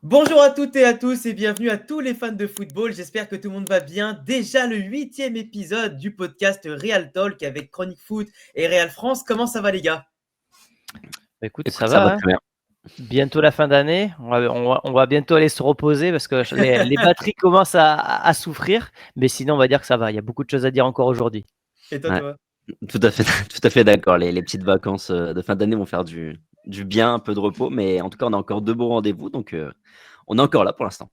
Bonjour à toutes et à tous et bienvenue à tous les fans de football. J'espère que tout le monde va bien. Déjà le 8e épisode du podcast Real Talk avec Chronique Foot et Real France. Comment ça va les gars? Écoute, ça Écoute, ça va va, hein. très bien. Bientôt la fin d'année. On va bientôt aller se reposer parce que les batteries commencent à souffrir. Mais sinon, on va dire que ça va. Il y a beaucoup de choses à dire encore aujourd'hui. Et toi Ouais, Thomas? tout à fait, tout à fait d'accord. Les petites vacances de fin d'année vont faire du bien, un peu de repos, mais en tout cas, on a encore de beaux rendez-vous, donc on est encore là pour l'instant.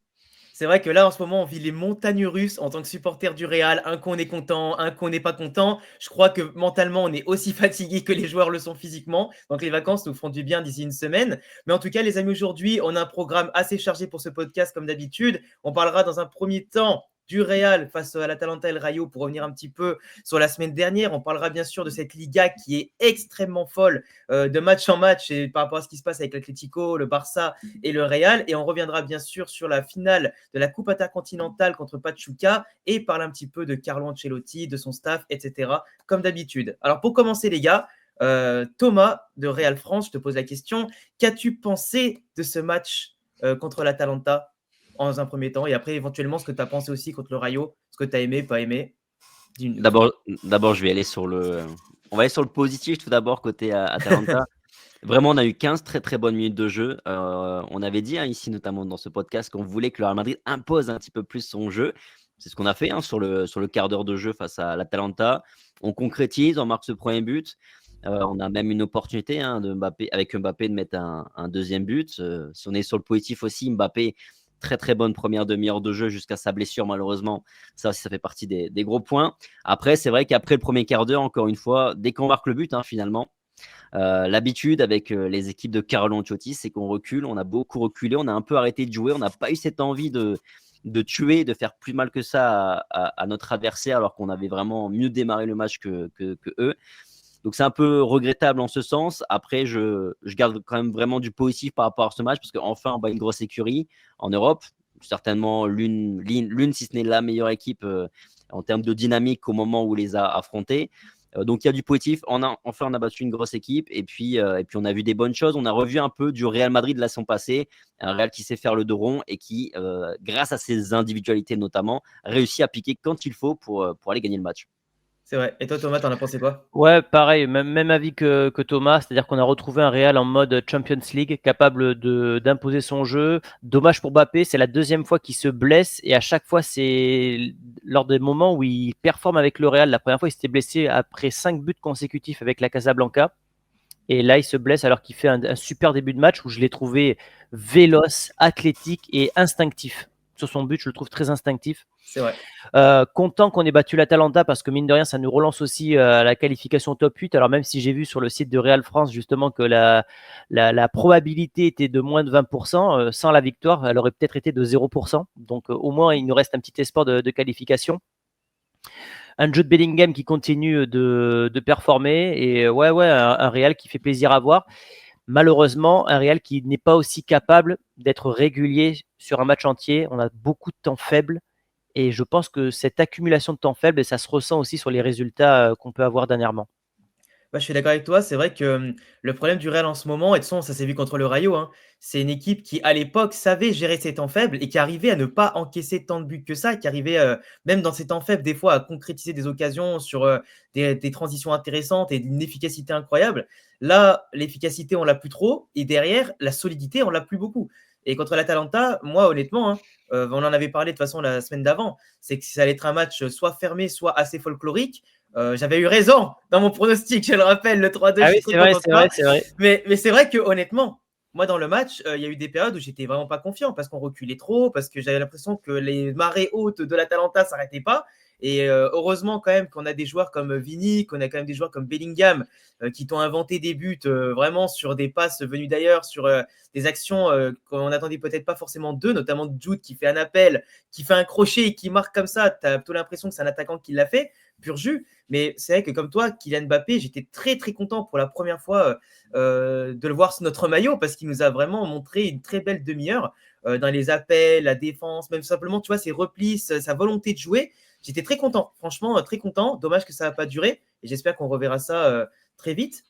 C'est vrai que là en ce moment on vit les montagnes russes en tant que supporter du Real. Un coup on est content, un coup on n'est pas content. Je crois que mentalement on est aussi fatigué que les joueurs le sont physiquement. Donc les vacances nous feront du bien d'ici une semaine. Mais en tout cas les amis, aujourd'hui on a un programme assez chargé pour ce podcast comme d'habitude. On parlera dans un premier temps du Real face à l'Atalanta et le Rayo pour revenir un petit peu sur la semaine dernière. On parlera bien sûr de cette Liga qui est extrêmement folle de match en match et par rapport à ce qui se passe avec l'Atlético, le Barça et le Real. Et on reviendra bien sûr sur la finale de la Coupe intercontinentale contre Pachuca et parler un petit peu de Carlo Ancelotti, de son staff, etc. comme d'habitude. Alors pour commencer les gars, Thomas de Real France, je te pose la question. Qu'as-tu pensé de ce match contre l'Atalanta en un premier temps et après éventuellement ce que tu as pensé aussi contre le Rayo, ce que tu as aimé, pas aimé? D'abord, je vais aller on va aller sur le positif tout d'abord côté Atalanta. Vraiment, on a eu 15 très très bonnes minutes de jeu. On avait dit ici, notamment dans ce podcast, qu'on voulait que le Real Madrid impose un petit peu plus son jeu. C'est ce qu'on a fait sur le quart d'heure de jeu face à l'Atalanta. On concrétise, on marque ce premier but. On a même une opportunité avec Mbappé de mettre un deuxième but. Si on est sur le positif aussi, Mbappé, très très bonne première demi-heure de jeu jusqu'à sa blessure malheureusement. Ça aussi, ça fait partie des gros points. Après, c'est vrai qu'après le premier quart d'heure, encore une fois, dès qu'on marque le but, finalement, l'habitude avec les équipes de Carlo Ancelotti, c'est qu'on recule. On a beaucoup reculé, on a un peu arrêté de jouer. On n'a pas eu cette envie de tuer, de faire plus mal que ça à notre adversaire, alors qu'on avait vraiment mieux démarré le match que eux. Donc c'est un peu regrettable en ce sens. Après, je garde quand même vraiment du positif par rapport à ce match, parce qu'enfin, on bat une grosse écurie en Europe. Certainement l'une, si ce n'est la meilleure équipe en termes de dynamique au moment où on les a affrontés. Donc il y a du positif. Enfin, on a battu une grosse équipe. Et puis on a vu des bonnes choses. On a revu un peu du Real Madrid la saison passée. Un Real qui sait faire le dos rond et qui, grâce à ses individualités notamment, réussit à piquer quand il faut pour aller gagner le match. C'est vrai. Et toi Thomas, t'en as pensé quoi? Ouais, pareil, même avis que Thomas, c'est-à-dire qu'on a retrouvé un Real en mode Champions League, capable d'imposer son jeu. Dommage pour Mbappé, c'est la deuxième fois qu'il se blesse et à chaque fois c'est lors des moments où il performe avec le Real. La première fois, il s'était blessé après 5 buts consécutifs avec la Casablanca. Et là, il se blesse alors qu'il fait un super début de match où je l'ai trouvé véloce, athlétique et instinctif. Sur son but, je le trouve très instinctif. C'est vrai. Content qu'on ait battu l'Atalanta parce que mine de rien, ça nous relance aussi à la qualification top 8. Alors même si j'ai vu sur le site de Real France justement que la probabilité était de moins de 20%, sans la victoire, elle aurait peut-être été de 0%. Donc au moins, il nous reste un petit espoir de qualification. Un Jude Bellingham qui continue de performer et un Real qui fait plaisir à voir. Malheureusement, un Real qui n'est pas aussi capable d'être régulier sur un match entier. On a beaucoup de temps faible. Et je pense que cette accumulation de temps faible, ça se ressent aussi sur les résultats qu'on peut avoir dernièrement. Je suis d'accord avec toi. C'est vrai que le problème du Real en ce moment, et de toute façon, ça s'est vu contre le Rayo, hein, c'est une équipe qui, à l'époque, savait gérer ses temps faibles et qui arrivait à ne pas encaisser tant de buts que ça, qui arrivait, même dans ses temps faibles, des fois, à concrétiser des occasions sur des transitions intéressantes et d'une efficacité incroyable. Là, l'efficacité, on l'a plus trop. Et derrière, la solidité, on l'a plus beaucoup. Et contre l'Atalanta, moi, honnêtement, hein, on en avait parlé de toute façon la semaine d'avant, c'est que ça allait être un match soit fermé, soit assez folklorique. J'avais eu raison dans mon pronostic, je le rappelle, le 3-2, Ah je oui, suis trop c'est vrai, content de c'est toi. vrai, c'est vrai. Mais c'est vrai que honnêtement, moi dans le match, il y a eu des périodes où j'étais vraiment pas confiant parce qu'on reculait trop, parce que j'avais l'impression que les marées hautes de l'Atalanta s'arrêtaient pas. Et heureusement quand même qu'on a des joueurs comme Vini, qu'on a quand même des joueurs comme Bellingham qui t'ont inventé des buts vraiment sur des passes venues d'ailleurs, sur des actions qu'on n'attendait peut-être pas forcément d'eux, notamment Jude qui fait un appel, qui fait un crochet et qui marque comme ça. Tu as plutôt l'impression que c'est un attaquant qui l'a fait, pur jus. Mais c'est vrai que comme toi, Kylian Mbappé, j'étais très très content pour la première fois de le voir sur notre maillot parce qu'il nous a vraiment montré une très belle demi-heure dans les appels, la défense, même simplement, tu vois, ses replis, sa volonté de jouer. J'étais très content, franchement, très content. Dommage que ça n'a pas duré et j'espère qu'on reverra ça très vite.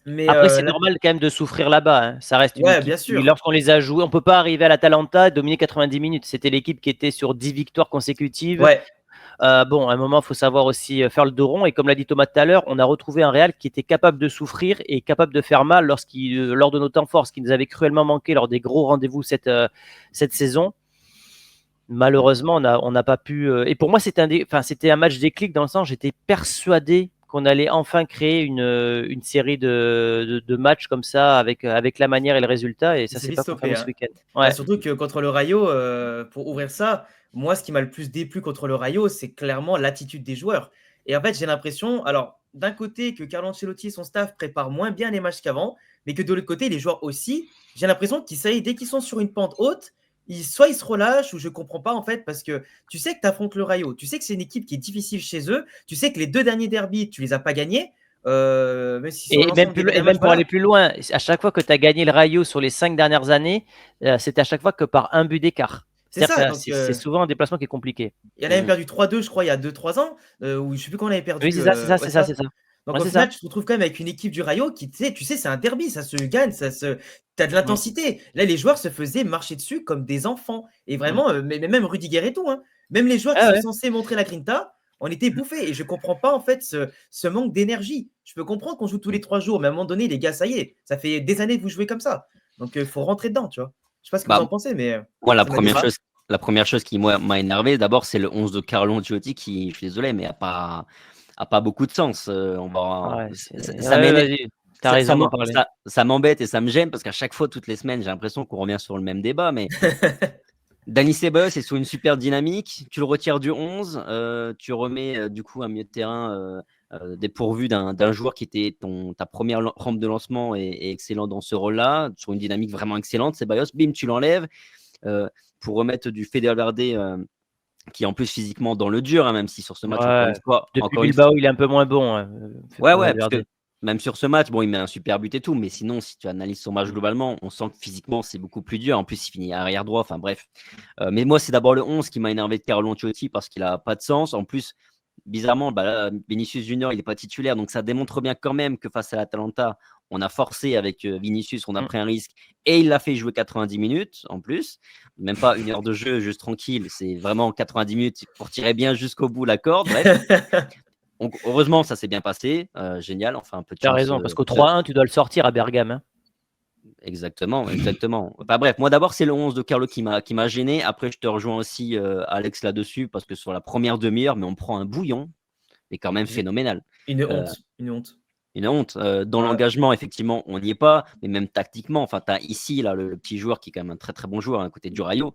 Mais Après, c'est normal quand même de souffrir là-bas, hein. Ça reste une ouais, équipe bien qui, sûr. lorsqu'on les a joués, on peut pas arriver à l'Atalanta et dominer 90 minutes. C'était l'équipe qui était sur 10 victoires consécutives. Ouais, Bon, à un moment, il faut savoir aussi faire le dos rond. Et comme l'a dit Thomas tout à l'heure, on a retrouvé un Real qui était capable de souffrir et capable de faire mal lors de nos temps forts, ce qui nous avait cruellement manqué lors des gros rendez-vous cette saison. Malheureusement, on n'a pas pu. Et pour moi, c'était un match déclic dans le sens, j'étais persuadé qu'on allait enfin créer une série de matchs comme ça avec la manière et le résultat. Et une ça s'est série pas confirmé stoppée, ce hein. week-end. Bah, Ouais. surtout que contre le Rayo, pour ouvrir ça, moi, ce qui m'a le plus déplu contre le Rayo, c'est clairement l'attitude des joueurs. Et en fait, j'ai l'impression, alors, d'un côté, que Carlo Ancelotti et son staff préparent moins bien les matchs qu'avant, mais que de l'autre côté, les joueurs aussi, j'ai l'impression qu'ils savent, dès qu'ils sont sur une pente haute, soit ils se relâchent, ou je comprends pas en fait, parce que tu sais que tu affrontes le Rayo, tu sais que c'est une équipe qui est difficile chez eux, tu sais que les 2 derniers derbys, tu les as pas gagnés, même si sur Et même, l'ensemble des et matchs, même pour aller voilà. plus loin, à chaque fois que tu as gagné le Rayo sur les 5 dernières années, c'est à chaque fois que par un but d'écart. C'est C'est-à-dire ça, que donc c'est souvent un déplacement qui est compliqué. il y en a même Mhm. perdu 3-2, je crois, il y a 2-3 ans, ou je sais plus quand on avait Oui, perdu. c'est ça, c'est ça, Ouais, c'est c'est ça, ça. c'est ça. Donc Ouais, au c'est ça. final, tu te retrouves quand même avec une équipe du Rayo qui, tu sais, c'est un derby, ça se gagne, t'as de Mm, l'intensité. Là, les joueurs se faisaient marcher dessus comme des enfants. Et mm. vraiment, mais même Rudiger et tout, hein. Même les joueurs qui Ah sont ouais. censés montrer la grinta, on était bouffés. Et je comprends pas en fait ce manque d'énergie. Je peux comprendre qu'on joue tous les 3 jours, mais à un moment donné, les gars, ça y est, ça fait des années que vous jouez comme ça. Donc il faut rentrer dedans, tu vois. Je sais pas ce que vous Bah, en pensez, mais moi, ça m'a déçu. la première chose qui moi, m'a énervé, d'abord, c'est le 11 de Carlo Ancelotti qui, je suis désolé, mais a pas beaucoup de sens. Ouais, Ça ouais, m'énerve. vas-y, t'as raison d'en parler. Ça m'embête et ça me gêne parce qu'à chaque fois, toutes les semaines, j'ai l'impression qu'on revient sur le même débat. Mais Dani Ceballos est sur une super dynamique. Tu le retires du 11, tu remets du coup un milieu de terrain dépourvu d'un joueur qui était ta première rampe de lancement et excellent dans ce rôle-là, sur une dynamique vraiment excellente. Ceballos, bim, tu l'enlèves pour remettre du Fede Valverde qui est en plus physiquement dans le dur, hein, même si sur ce match, Ouais. Depuis encore une Bilbao, fois, il est un peu moins bon, hein, ouais, ouais, parce Valverde. que même sur ce match, bon, il met un super but et tout, mais sinon, si tu analyses son match globalement, on sent que physiquement, c'est beaucoup plus dur. En plus, il finit arrière droit, enfin bref. Mais moi, c'est d'abord le 11 qui m'a énervé de Carlo Ancelotti parce qu'il a pas de sens. En plus, bizarrement, bah là, Vinicius Junior, il n'est pas titulaire, donc ça démontre bien quand même que face à l'Atalanta, on a forcé avec Vinicius, on a Mm. pris un risque et il l'a fait jouer 90 minutes en plus. Même pas une heure de jeu juste tranquille, c'est vraiment 90 minutes pour tirer bien jusqu'au bout la corde. Bref, donc, heureusement, ça s'est bien passé. Génial. Enfin, un peu de T'as chance. raison, parce qu'au 3-1, tu dois le sortir à Bergame, hein. Exactement, exactement. Enfin, bref, moi d'abord, c'est le 11 de Carlo qui m'a gêné. Après, je te rejoins aussi, Alex, là-dessus, parce que sur la première demi-heure, mais on prend un bouillon, mais quand même phénoménal. Une Euh, honte, une honte. une honte. Dans Ouais. l'engagement, effectivement, on n'y est pas, mais même tactiquement, enfin, tu as ici là, le petit joueur qui est quand même un très très bon joueur à côté du Rayo.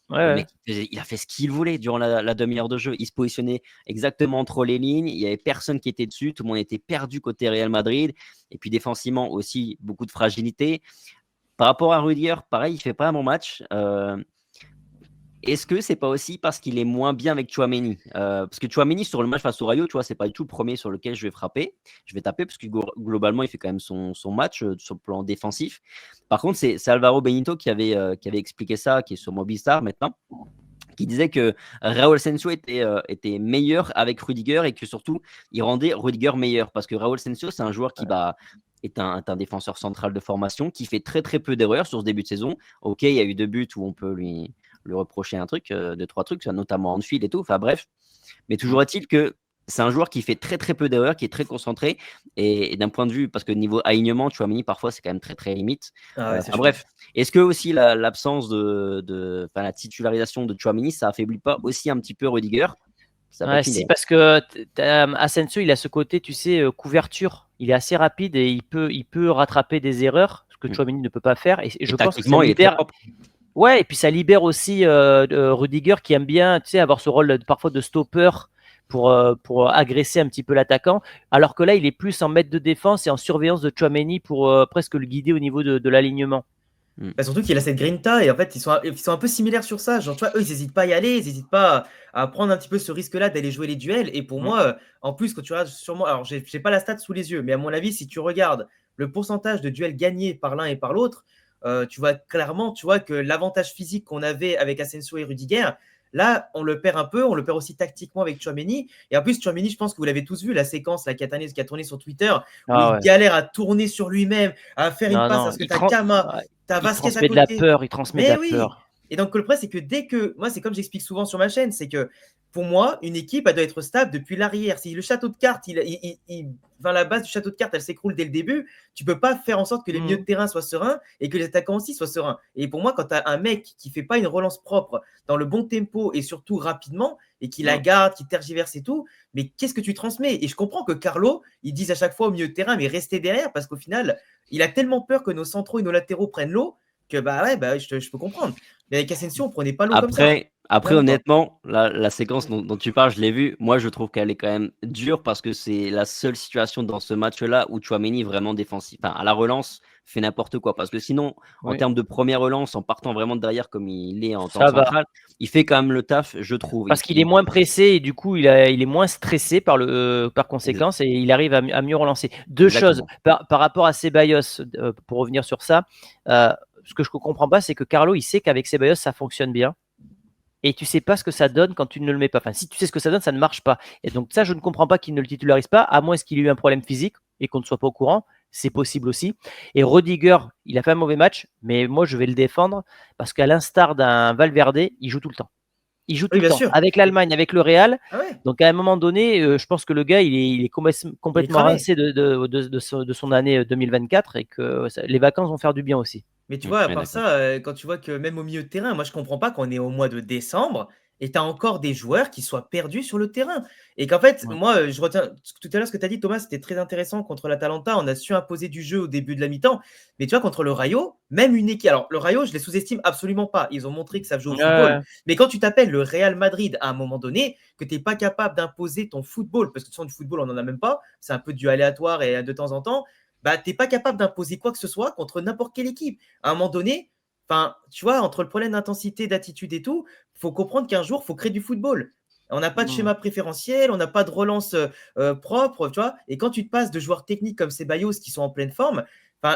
Ouais, Le ouais. mec, il a fait ce qu'il voulait durant la demi-heure de jeu. Il se positionnait exactement entre les lignes. Il n'y avait personne qui était dessus. Tout le monde était perdu côté Real Madrid. Et puis défensivement aussi, beaucoup de fragilité. Par rapport à Rudiger, pareil, il ne fait pas un bon match. Est-ce que c'est pas aussi parce qu'il est moins bien avec Tchouaméni Parce que Tchouaméni, sur le match face au Rayo, tu vois, c'est pas du tout le premier sur lequel je vais frapper. Je vais taper parce que globalement, il fait quand même son match sur le plan défensif. Par contre, c'est Alvaro Benito qui avait expliqué ça, qui est sur Mobistar maintenant, qui disait que Raúl Asensio était meilleur avec Rudiger et que surtout, il rendait Rudiger meilleur. Parce que Raúl Asensio, c'est un joueur qui est un défenseur central de formation, qui fait très très peu d'erreurs sur ce début de saison. Ok, il y a eu 2 buts où on peut lui reprocher un truc, 2-3 trucs, notamment en fil et tout. Enfin bref. Mais toujours est-il que c'est un joueur qui fait très très peu d'erreurs, qui est très concentré. Et d'un point de vue, parce que niveau alignement, Tchouaméni, parfois, c'est quand même très très limite. Ah ouais, c'est chaud. Bref, est-ce que aussi l'absence la titularisation de Tchouaméni, ça affaiblit pas aussi un petit peu Rudiger? Ça va Ouais, être une si, idée. parce que Asensio, il a ce côté, tu sais, couverture. Il est assez rapide et il peut rattraper des erreurs, ce que Mm. Tchouaméni ne peut pas faire. Et Et je pense que ça tactiquement, il est très libère. propre. Ouais, et puis ça libère aussi Rudiger qui aime bien, tu sais, avoir ce rôle parfois de stopper pour agresser un petit peu l'attaquant. Alors que là, il est plus en maître de défense et en surveillance de Tchouaméni pour presque le guider au niveau de l'alignement. Bah, surtout qu'il a cette grinta et en fait ils sont un peu similaires sur ça. Genre, tu vois, eux, ils n'hésitent pas à y aller, ils n'hésitent pas à prendre un petit peu ce risque-là d'aller jouer les duels. Et pour Mm. moi, en plus, quand tu regardes sûrement, alors j'ai pas la stat sous les yeux, mais à mon avis, si tu regardes le pourcentage de duels gagnés par l'un et par l'autre, tu vois clairement, tu vois que l'avantage physique qu'on avait avec Asensio et Rudiger, Là, on le perd un peu, on le perd aussi tactiquement avec Tchouaméni. Et en plus, Tchouaméni, je pense que vous l'avez tous vu, la séquence là, qui a tourné sur Twitter, où il galère à tourner sur lui-même, à faire une passe, parce que t'as Kama, t'as Vasquez à côté. Il transmet de la peur. Et donc, le problème, c'est que dès que. Moi, c'est comme j'explique souvent sur ma chaîne, c'est que pour moi, une équipe, elle doit être stable depuis l'arrière. Si le château de cartes, la base du château de cartes, elle s'écroule dès le début, tu peux pas faire en sorte que les milieux de terrain soient sereins et que les attaquants aussi soient sereins. Et pour moi, quand tu as un mec qui fait pas une relance propre dans le bon tempo et surtout rapidement, et qui la garde, qui tergiverse et tout, mais qu'est-ce que tu transmets? Et je comprends que Carlo, ils disent à chaque fois au milieu de terrain, mais restez derrière, parce qu'au final, il a tellement peur que nos centraux et nos latéraux prennent l'eau que je peux comprendre. Mais avec Asensio, on prenait pas l'eau comme ça. Après, honnêtement, la séquence dont tu parles, je l'ai vue. Moi, je trouve qu'elle est quand même dure parce que c'est la seule situation dans ce match-là où Tchouaméni vraiment défensif. Enfin, à la relance, fait n'importe quoi. Parce que sinon, en termes de première relance, en partant vraiment de derrière comme il est en temps central, il fait quand même le taf, je trouve. Parce qu'il est moins pressé et du coup, il est moins stressé par conséquence et il arrive à mieux relancer. Deux choses par rapport à Ceballos, pour revenir sur ça. Ce que je ne comprends pas, c'est que Carlo, il sait qu'avec Ceballos, ça fonctionne bien. Et tu ne sais pas ce que ça donne quand tu ne le mets pas. Enfin, si tu sais ce que ça donne, ça ne marche pas. Et donc ça, je ne comprends pas qu'il ne le titularise pas, à moins qu'il ait eu un problème physique et qu'on ne soit pas au courant. C'est possible aussi. Et Rudiger, il a fait un mauvais match, mais moi, je vais le défendre parce qu'à l'instar d'un Valverde, il joue tout le temps. Il joue tout le temps, avec l'Allemagne, avec le Real. Donc, à un moment donné, je pense que le gars, il est complètement rincé de son année 2024 et que les vacances vont faire du bien aussi. Mais tu vois, à part ça, quand tu vois que même au milieu de terrain, moi, je comprends pas qu'on est au mois de décembre et tu as encore des joueurs qui soient perdus sur le terrain. Et qu'en fait, moi, je retiens tout à l'heure ce que tu as dit, Thomas, c'était très intéressant contre l'Atalanta. On a su imposer du jeu au début de la mi-temps. Mais tu vois, contre le Rayo, même une équipe. Alors, le Rayo, je les sous-estime absolument pas. Ils ont montré que ça joue au football. Mais quand tu t'appelles le Real Madrid à un moment donné, que tu n'es pas capable d'imposer ton football, parce que du football, on n'en a même pas, c'est un peu du aléatoire et de temps en temps, tu n'es pas capable d'imposer quoi que ce soit contre n'importe quelle équipe. À un moment donné, tu vois, entre le problème d'intensité, d'attitude et tout, il faut comprendre qu'un jour, il faut créer du football. On n'a pas de schéma préférentiel, on n'a pas de relance propre, tu vois. Et quand tu te passes de joueurs techniques comme Ceballos qui sont en pleine forme,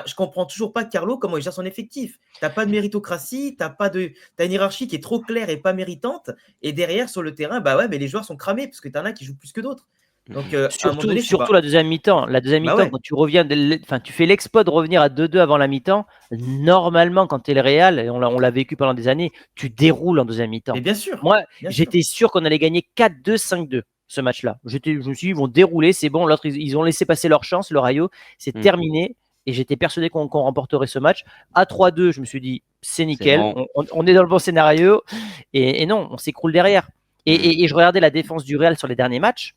je comprends toujours pas Carlo comment il gère son effectif. Tu n'as pas de méritocratie, tu as une hiérarchie qui est trop claire et pas méritante. Et derrière, sur le terrain, mais les joueurs sont cramés parce que tu en as qui jouent plus que d'autres. Donc, surtout la deuxième mi-temps. La deuxième mi-temps, quand tu reviens, tu fais l'exploit de revenir à 2-2 avant la mi-temps. Normalement, quand tu es le Real, et on l'a vécu pendant des années, tu déroules en deuxième mi-temps. Mais bien sûr. Moi, j'étais sûr qu'on allait gagner 4-2, 5-2 ce match-là. Je me suis dit, ils vont dérouler, c'est bon. L'autre, ils ont laissé passer leur chance. Le Rayo, c'est terminé. Et j'étais persuadé qu'on remporterait ce match. À 3-2, je me suis dit, c'est nickel. Bon. On est dans le bon scénario. Et non, on s'écroule derrière. Et je regardais la défense du Real sur les derniers matchs.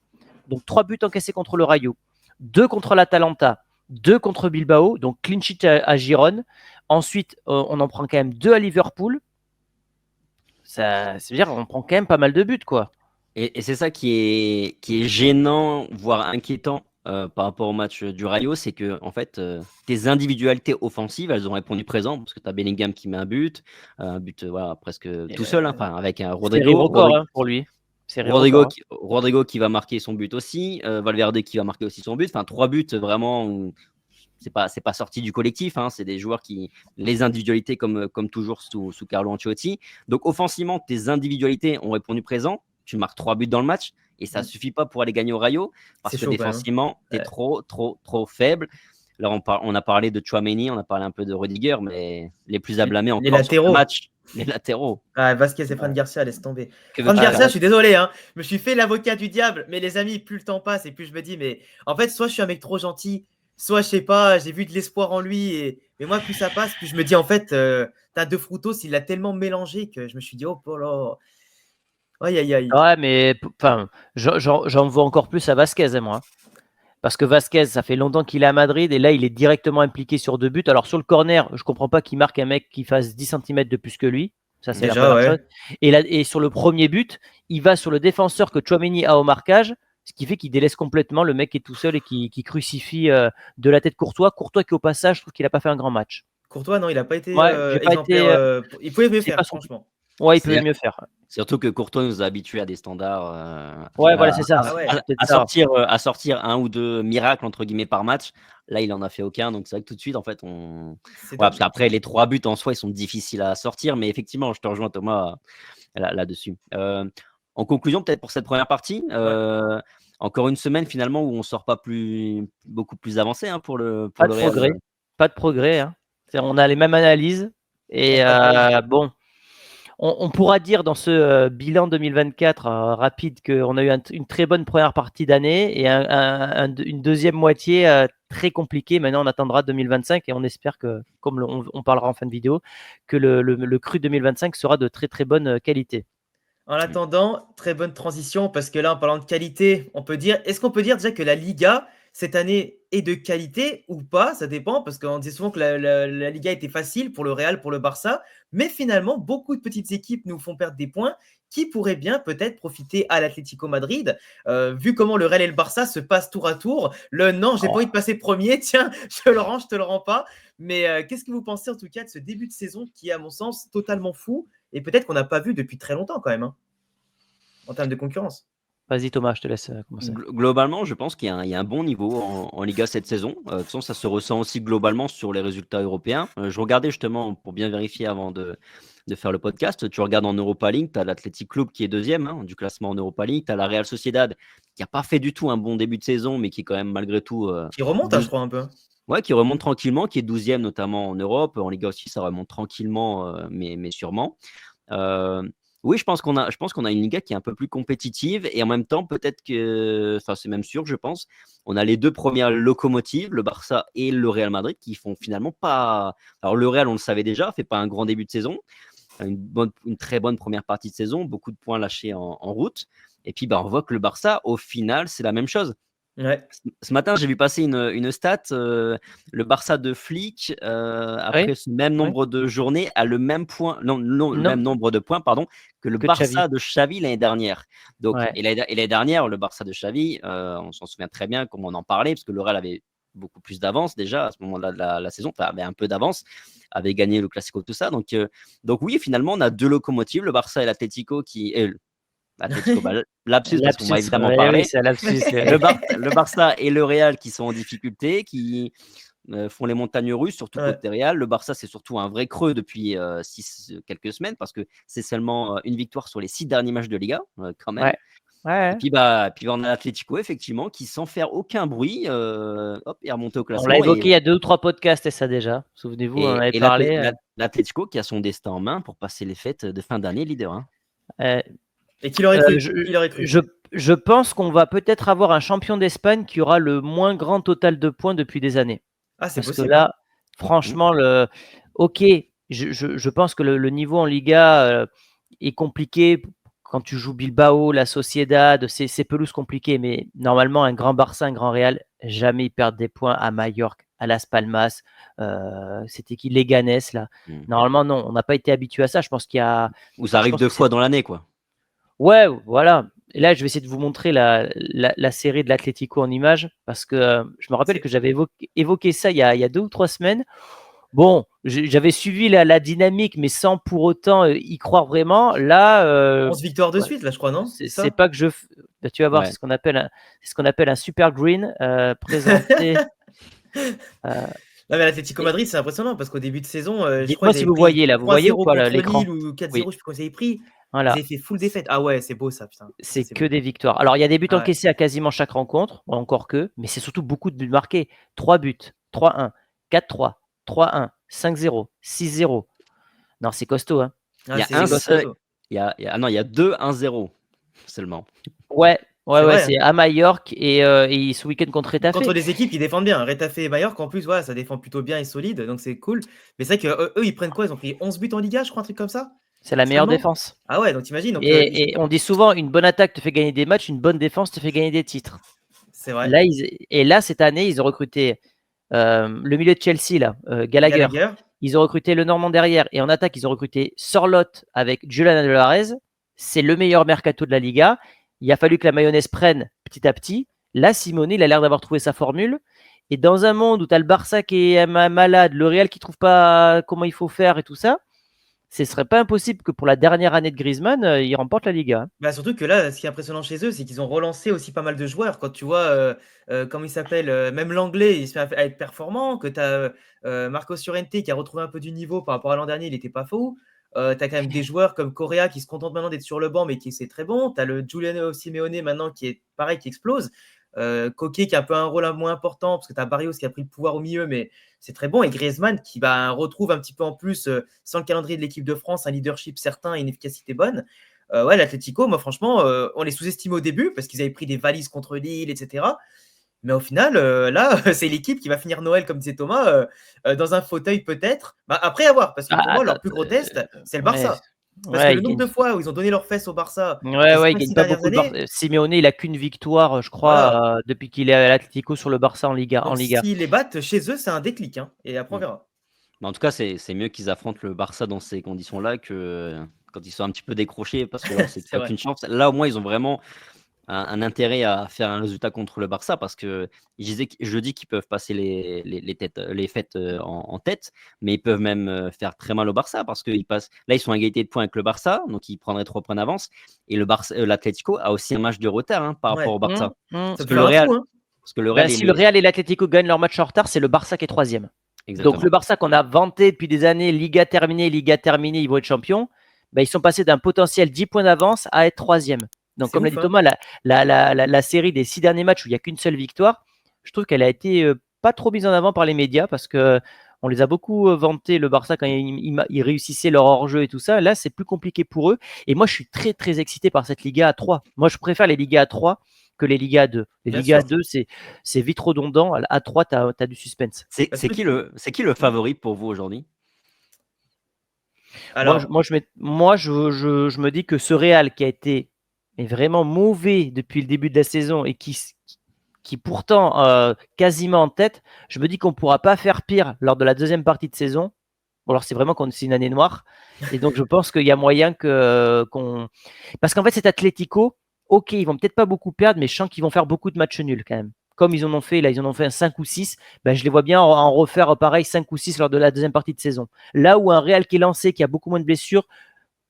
Donc 3 buts encaissés contre le Rayo, 2 contre l'Atalanta, 2 contre Bilbao, donc clean sheet à Girone. Ensuite, on en prend quand même 2 à Liverpool. Ça veut dire qu'on prend quand même pas mal de buts, quoi. Et c'est ça qui est gênant, voire inquiétant par rapport au match du Rayo, c'est que en fait, tes individualités offensives, elles ont répondu présent, parce que tu as Bellingham qui met un but presque tout seul, avec un Rodrigo. Pour lui. Rodrigo qui va marquer son but aussi, Valverde qui va marquer aussi son but. Enfin, 3 buts vraiment, c'est pas sorti du collectif. C'est des joueurs qui, les individualités comme toujours sous Carlo Ancelotti. Donc offensivement, tes individualités ont répondu présent. Tu marques 3 buts dans le match et ça suffit pas pour aller gagner au Rayo parce que défensivement, tu es trop faible. Alors on a parlé de Tchouaméni, on a parlé un peu de Rudiger, mais les plus à blâmer encore sur le match. Les latéraux. Vasquez et Fran Garcia, laisse tomber. Fran Garcia, je suis désolé, je me suis fait l'avocat du diable, mais les amis, plus le temps passe et plus je me dis, mais en fait, soit je suis un mec trop gentil, soit je sais pas, j'ai vu de l'espoir en lui, mais moi, plus ça passe, plus je me dis, en fait, t'as De Frutos, il l'a tellement mélangé que je me suis dit, oh là. Aïe. Ouais, mais j'en vois encore plus à Vasquez, moi. Parce que Vasquez, ça fait longtemps qu'il est à Madrid et là, il est directement impliqué sur 2 buts. Alors, sur le corner, je ne comprends pas qu'il marque un mec qui fasse 10 cm de plus que lui. Ça, c'est la première chose. Et sur le premier but, il va sur le défenseur que Tchouaméni a au marquage, ce qui fait qu'il délaisse complètement le mec qui est tout seul et qui crucifie de la tête Courtois. Courtois qui, au passage, je trouve qu'il n'a pas fait un grand match. Courtois, non, il n'a pas été exemplaire. il pouvait mieux faire, franchement. Ouais, il C'est peut mieux faire. surtout que Courtois nous a habitués à des standards, Ouais, voilà, voilà, c'est ça. Ah ouais. C'est peut-être à ça. sortir 1 ou 2 «miracles» entre guillemets par match. Là, il en a fait aucun, donc c'est vrai que tout de suite, en fait, C'est ouais, top. parce qu'après les 3 buts en soi, ils sont difficiles à sortir, mais effectivement, je te rejoins Thomas, là-dessus. En conclusion, peut-être pour cette première partie, Ouais. encore une semaine finalement où on sort pas beaucoup plus avancé, hein, pour Pas le de Real, progrès. Pas de progrès, hein. On a les mêmes analyses et Pas de résultat. bon, on pourra dire dans ce, bilan 2024, rapide qu'on a eu une très bonne première partie d'année et une deuxième moitié, très compliquée. Maintenant, on attendra 2025 et on espère que, comme on parlera en fin de vidéo, que le cru 2025 sera de très, très bonne, qualité. En attendant, très bonne transition parce que là, en parlant de qualité, est-ce qu'on peut dire déjà que la Liga, cette année, est de qualité ou pas? Ça dépend parce qu'on disait souvent que la Liga était facile pour le Real, pour le Barça, mais finalement, beaucoup de petites équipes nous font perdre des points qui pourraient bien peut-être profiter à l'Atlético Madrid. Vu comment le Real et le Barça se passent tour à tour, non, j'ai pas Oh, envie de passer premier, tiens, je te le rends pas. Mais qu'est-ce que vous pensez en tout cas de ce début de saison qui est, à mon sens, totalement fou et peut-être qu'on n'a pas vu depuis très longtemps quand même, hein, en termes de concurrence. vas-y Thomas, je te laisse, commencer. Globalement, je pense qu'il y a un bon niveau en Liga cette saison. De toute façon, ça se ressent aussi globalement sur les résultats européens. Je regardais justement pour bien vérifier avant de faire le podcast. Tu regardes en Europa League, tu as l'Athletic Club qui est deuxième, hein, du classement en Europa League. Tu as la Real Sociedad qui n'a pas fait du tout un bon début de saison, mais qui est quand même malgré tout Qui remonte, hein, je crois, un peu. ouais, qui remonte tranquillement, qui est 12e notamment en Europe. En Liga aussi, ça remonte tranquillement, mais sûrement. Oui, je pense qu'on a une Liga qui est un peu plus compétitive et en même temps, peut-être que, enfin, c'est même sûr, je pense, on a les 2 premières locomotives, le Barça et le Real Madrid, qui font finalement pas. Alors, le Real, on le savait déjà, fait pas un grand début de saison, une très bonne première partie de saison, beaucoup de points lâchés en route. Et puis, bah, on voit que le Barça, au final, c'est la même chose. Ouais. Ce matin, j'ai vu passer une stat, le Barça de Flick, Oui, après ce même oui, nombre de journées, a le même point non, le même non, nombre de points, pardon, que le que Xavi. Barça de Xavi l'année dernière. Donc Ouais. l'année dernière, le Barça de Xavi, on s'en souvient très bien, comme on en parlait, parce que le Real avait beaucoup plus d'avance déjà à ce moment-là de la saison, enfin avait un peu d'avance, avait gagné le Classico, tout ça. Donc oui, finalement, on a 2 locomotives, le Barça et l'Atlético l'Atlético, bah, lapsus parce qu'on va Lapsus, évidemment oui, parler. c'est un lapsus. Le Barça et le Real qui sont en difficulté, qui font les montagnes russes, surtout Ouais. côté Real. Le Barça, c'est surtout un vrai creux depuis quelques semaines parce que c'est seulement une victoire sur les 6 derniers matchs de Liga, quand même. Ouais, ouais. Et puis on a l'Atlético, effectivement, qui sans faire aucun bruit, hop, est remonté au On l'a classement. évoqué il y a 2 ou 3 podcasts et ça déjà. Souvenez-vous, on en avait Et parlé. l'Atlético qui a son destin en main pour passer les fêtes de fin d'année leader, hein. Euh, Et qui l'aurait cru? je, Qui l'aurait cru? je, je pense qu'on va peut-être avoir un champion d'Espagne qui aura le moins grand total de points depuis des années. Ah, c'est Parce que possible, hein. là, franchement, ok, je pense que le niveau en Liga est compliqué quand tu joues Bilbao, la Sociedad, c'est pelouse compliquées, mais normalement, un grand Barça, un grand Real, jamais ils perdent des points à Majorque, à Las Palmas, c'était qui, Leganés, là. Mmh. Normalement, non, on n'a pas été habitué à ça. Je pense qu'il y a. Où ça Alors, je arrive pense 2 que c'est. fois dans l'année, quoi. Ouais, voilà. Et là, je vais essayer de vous montrer la série de l'Atlético en image parce que je me rappelle C'est que j'avais évoqué ça il y a 2 ou 3 semaines. Bon, j'avais suivi la dynamique, mais sans pour autant y croire vraiment. Là, 11 victoires de ouais, suite, là, je crois, non? C'est c'est ça? pas que bah, tu vas voir, Ouais. c'est ce qu'on appelle un super green présenté. Non, mais l'Atlético Et Madrid, c'est impressionnant parce qu'au début de saison, je crois dites-moi qu'ils si avaient vous pris voyez là, vous voyez ou 3-0 pas contre l'écran? Lille ou 4-0, Oui, je sais pas comment ils avaient pris. Ils voilà. avaient fait full défaite. Ah ouais, c'est beau ça, putain. Ça, C'est c'est que beau. des victoires. Alors, il y a des buts Ah ouais. encaissés à quasiment chaque rencontre, encore que, mais c'est surtout beaucoup de buts marqués. 3 buts, 3-1, 4-3, 3-1, 5-0, 6-0. Non, c'est costaud, hein. Il Ah, y a un c'est seul, costaud. ah non, il y a 2-1-0 seulement. Ouais, ouais, C'est ouais, vrai. c'est à Majorque et ce week-end contre Contre Retafe. des équipes qui défendent bien. Retafe et Mallorca, en plus, voilà, ça défend plutôt bien et solide, donc c'est cool. Mais c'est vrai qu'eux, ils prennent quoi? Ils ont pris 11 buts en Liga, je crois, un truc comme ça? C'est la meilleure Seulement? défense. Ah ouais, donc t'imagines, donc Et on dit souvent, une bonne attaque te fait gagner des matchs, une bonne défense te fait gagner des titres. c'est vrai. Là, cette année, ils ont recruté le milieu de Chelsea, là, Gallagher. Gallagher, Ils ont recruté le Normand derrière. Et en attaque, ils ont recruté Sorloth avec Julian Alvarez. C'est le meilleur mercato de la Liga. Il a fallu que la mayonnaise prenne petit à petit. Là, Simone, il a l'air d'avoir trouvé sa formule. Et dans un monde où tu as le Barça qui est malade, le Real qui ne trouve pas comment il faut faire et tout ça, ce serait pas impossible que pour la dernière année de Griezmann, il remporte la Liga. Hein. Bah, surtout que là, ce qui est impressionnant chez eux, c'est qu'ils ont relancé aussi pas mal de joueurs. Quand tu vois, comment il s'appelle, même l'anglais, il se met à être performant, que tu as Marcos Llorente qui a retrouvé un peu du niveau par rapport à l'an dernier, il était pas fou. Tu as quand même des joueurs comme Correa qui se contentent maintenant d'être sur le banc, mais qui c'est très bon. Tu as le Giuliano Simeone maintenant qui est pareil, qui explose. Koké qui a un peu un rôle moins important parce que tu as Barrios qui a pris le pouvoir au milieu, mais c'est très bon. Et Griezmann qui retrouve un petit peu en plus, sans le calendrier de l'équipe de France, un leadership certain et une efficacité bonne. Ouais, l'Atlético, moi franchement, on les sous-estimait au début parce qu'ils avaient pris des valises contre Lille, etc. Mais au final, là, c'est l'équipe qui va finir Noël, comme disait Thomas, dans un fauteuil peut-être. Bah, après avoir, parce que pour moi, leur plus gros test, c'est le Ouais, Barça. Parce que ouais, le nombre de fois où ils ont donné leurs fesses au Barça ouais, ces il gagne 5-6 pas dernières beaucoup. années, Simeone, il a qu'une victoire, je voilà. crois, depuis qu'il est à l'Atlético sur le Barça en Liga. Donc s'ils les battent chez eux, c'est un déclic. Hein, et après, on Mmh. verra. Mais en tout cas, c'est mieux qu'ils affrontent le Barça dans ces conditions-là que quand ils sont un petit peu décrochés parce que là, on sait qu'il C'est y a vrai. aucune chance. Là, au moins, ils ont vraiment un intérêt à faire un résultat contre le Barça parce que je dis qu'ils peuvent passer les fêtes en tête, mais ils peuvent même faire très mal au Barça parce qu'ils passent. Là, ils sont à égalité de points avec le Barça, donc ils prendraient 3 points d'avance. Et l'Atlético a aussi un match de retard par rapport Ouais. au Barça. Ça Parce peut que le faire un Real, trou. Hein. parce que le Ben, Real si le Real et l'Atlético gagnent leur match en retard, c'est le Barça qui est troisième. Donc le exactement. Barça qu'on a vanté depuis des années, Liga terminée, ils vont être champions. Ben, ils sont passés d'un potentiel 10 points d'avance à être troisième. Donc C'est comme l'a ouf. dit Hein. Thomas, la série des 6 derniers matchs où il n'y a qu'une seule victoire, je trouve qu'elle a été pas trop mise en avant par les médias parce que on les a beaucoup vantés, le Barça, quand ils réussissaient leur hors-jeu et tout ça. Là, c'est plus compliqué pour eux. Et moi, je suis très, très excité par cette Liga à 3. Moi, je préfère les Ligas à 3 que les Ligas à 2. Les Bien Ligas à sûr. 2, c'est vite redondant. À 3, tu as du suspense. C'est Parce que qui le favori pour vous aujourd'hui? alors, Moi, je me dis que ce Real qui a été vraiment mauvais depuis le début de la saison et qui pourtant quasiment en tête, je me dis qu'on ne pourra pas faire pire lors de la deuxième partie de saison. Bon, alors c'est vraiment c'est une année noire. Et donc je pense qu'il y a moyen qu'on. Parce qu'en fait, cet Atlético, ok, ils vont peut-être pas beaucoup perdre, mais je sens qu'ils vont faire beaucoup de matchs nuls quand même. Comme ils en ont fait, là, ils en ont fait un 5 ou 6. Ben, je les vois bien en refaire pareil 5 ou 6 lors de la deuxième partie de saison. Là où un Real qui est lancé, qui a beaucoup moins de blessures,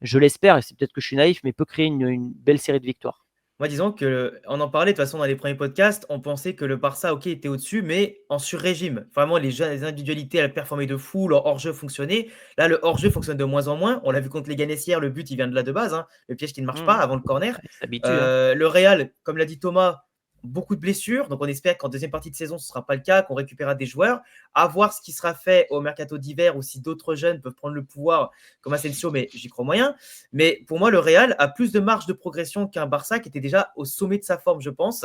je l'espère, et c'est peut-être que je suis naïf, mais peut créer une belle série de victoires. moi, disons que on en parlait de toute façon dans les premiers podcasts, on pensait que le Barça, ok, était au-dessus, mais en sur-régime. Vraiment, les individualités, elles performaient de fou, leur hors-jeu fonctionnait. Là, le hors-jeu fonctionne de moins en moins. On l'a vu contre les Ganes hier, le but, il vient de là de base, hein, le piège qui ne marche pas avant le corner. Il s'habitue. Hein. Le Real, comme l'a dit Thomas, beaucoup de blessures. Donc, on espère qu'en deuxième partie de saison, ce ne sera pas le cas, qu'on récupérera des joueurs. À voir ce qui sera fait au mercato d'hiver ou si d'autres jeunes peuvent prendre le pouvoir, comme Asensio, mais j'y crois moyen. Mais pour moi, le Real a plus de marge de progression qu'un Barça qui était déjà au sommet de sa forme, je pense.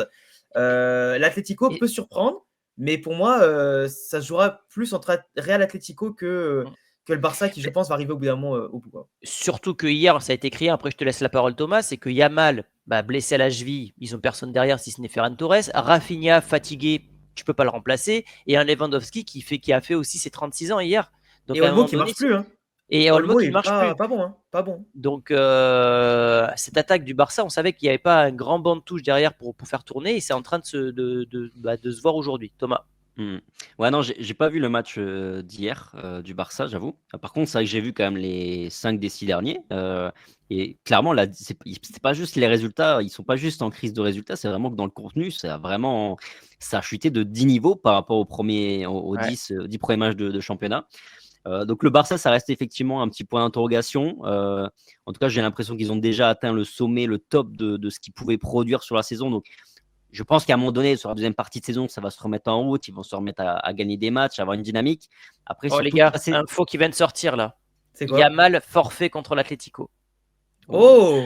L'Atlético peut surprendre, mais pour moi, ça se jouera plus entre Real Atlético que le Barça qui, je pense, va arriver au bout d'un moment au bout. Surtout que hier, ça a été crié, après je te laisse la parole Thomas, c'est que Yamal, blessé à la cheville, ils ont personne derrière si ce n'est Ferran Torres. Rafinha, fatigué, tu peux pas le remplacer. Et un Lewandowski qui a fait aussi ses 36 ans hier. Donc Et à un Olmo moment qui donné, marche plus. Hein. et Olmo Olmo qui est ne marche plus. pas bon. Hein. Pas bon. Donc cette attaque du Barça, on savait qu'il n'y avait pas un grand banc de touche derrière pour faire tourner. Et c'est en train de se voir aujourd'hui. Thomas. Ouais, non, j'ai pas vu le match d'hier du Barça, j'avoue. Par contre, c'est vrai que j'ai vu quand même les 5 des 6 derniers. Et clairement, là, c'est pas juste les résultats, ils sont pas juste en crise de résultats, c'est vraiment que dans le contenu, ça a chuté de 10 niveaux par rapport aux 10 premiers matchs de championnat. Donc le Barça, ça reste effectivement un petit point d'interrogation. En tout cas, j'ai l'impression qu'ils ont déjà atteint le sommet, le top de ce qu'ils pouvaient produire sur la saison. Donc je pense qu'à un moment donné, sur la deuxième partie de saison, ça va se remettre en route. Ils vont se remettre à gagner des matchs, à avoir une dynamique. Après, Oh les surtout, gars, info qui vient de sortir là. C'est quoi? Yamal forfait contre l'Atlético. Oh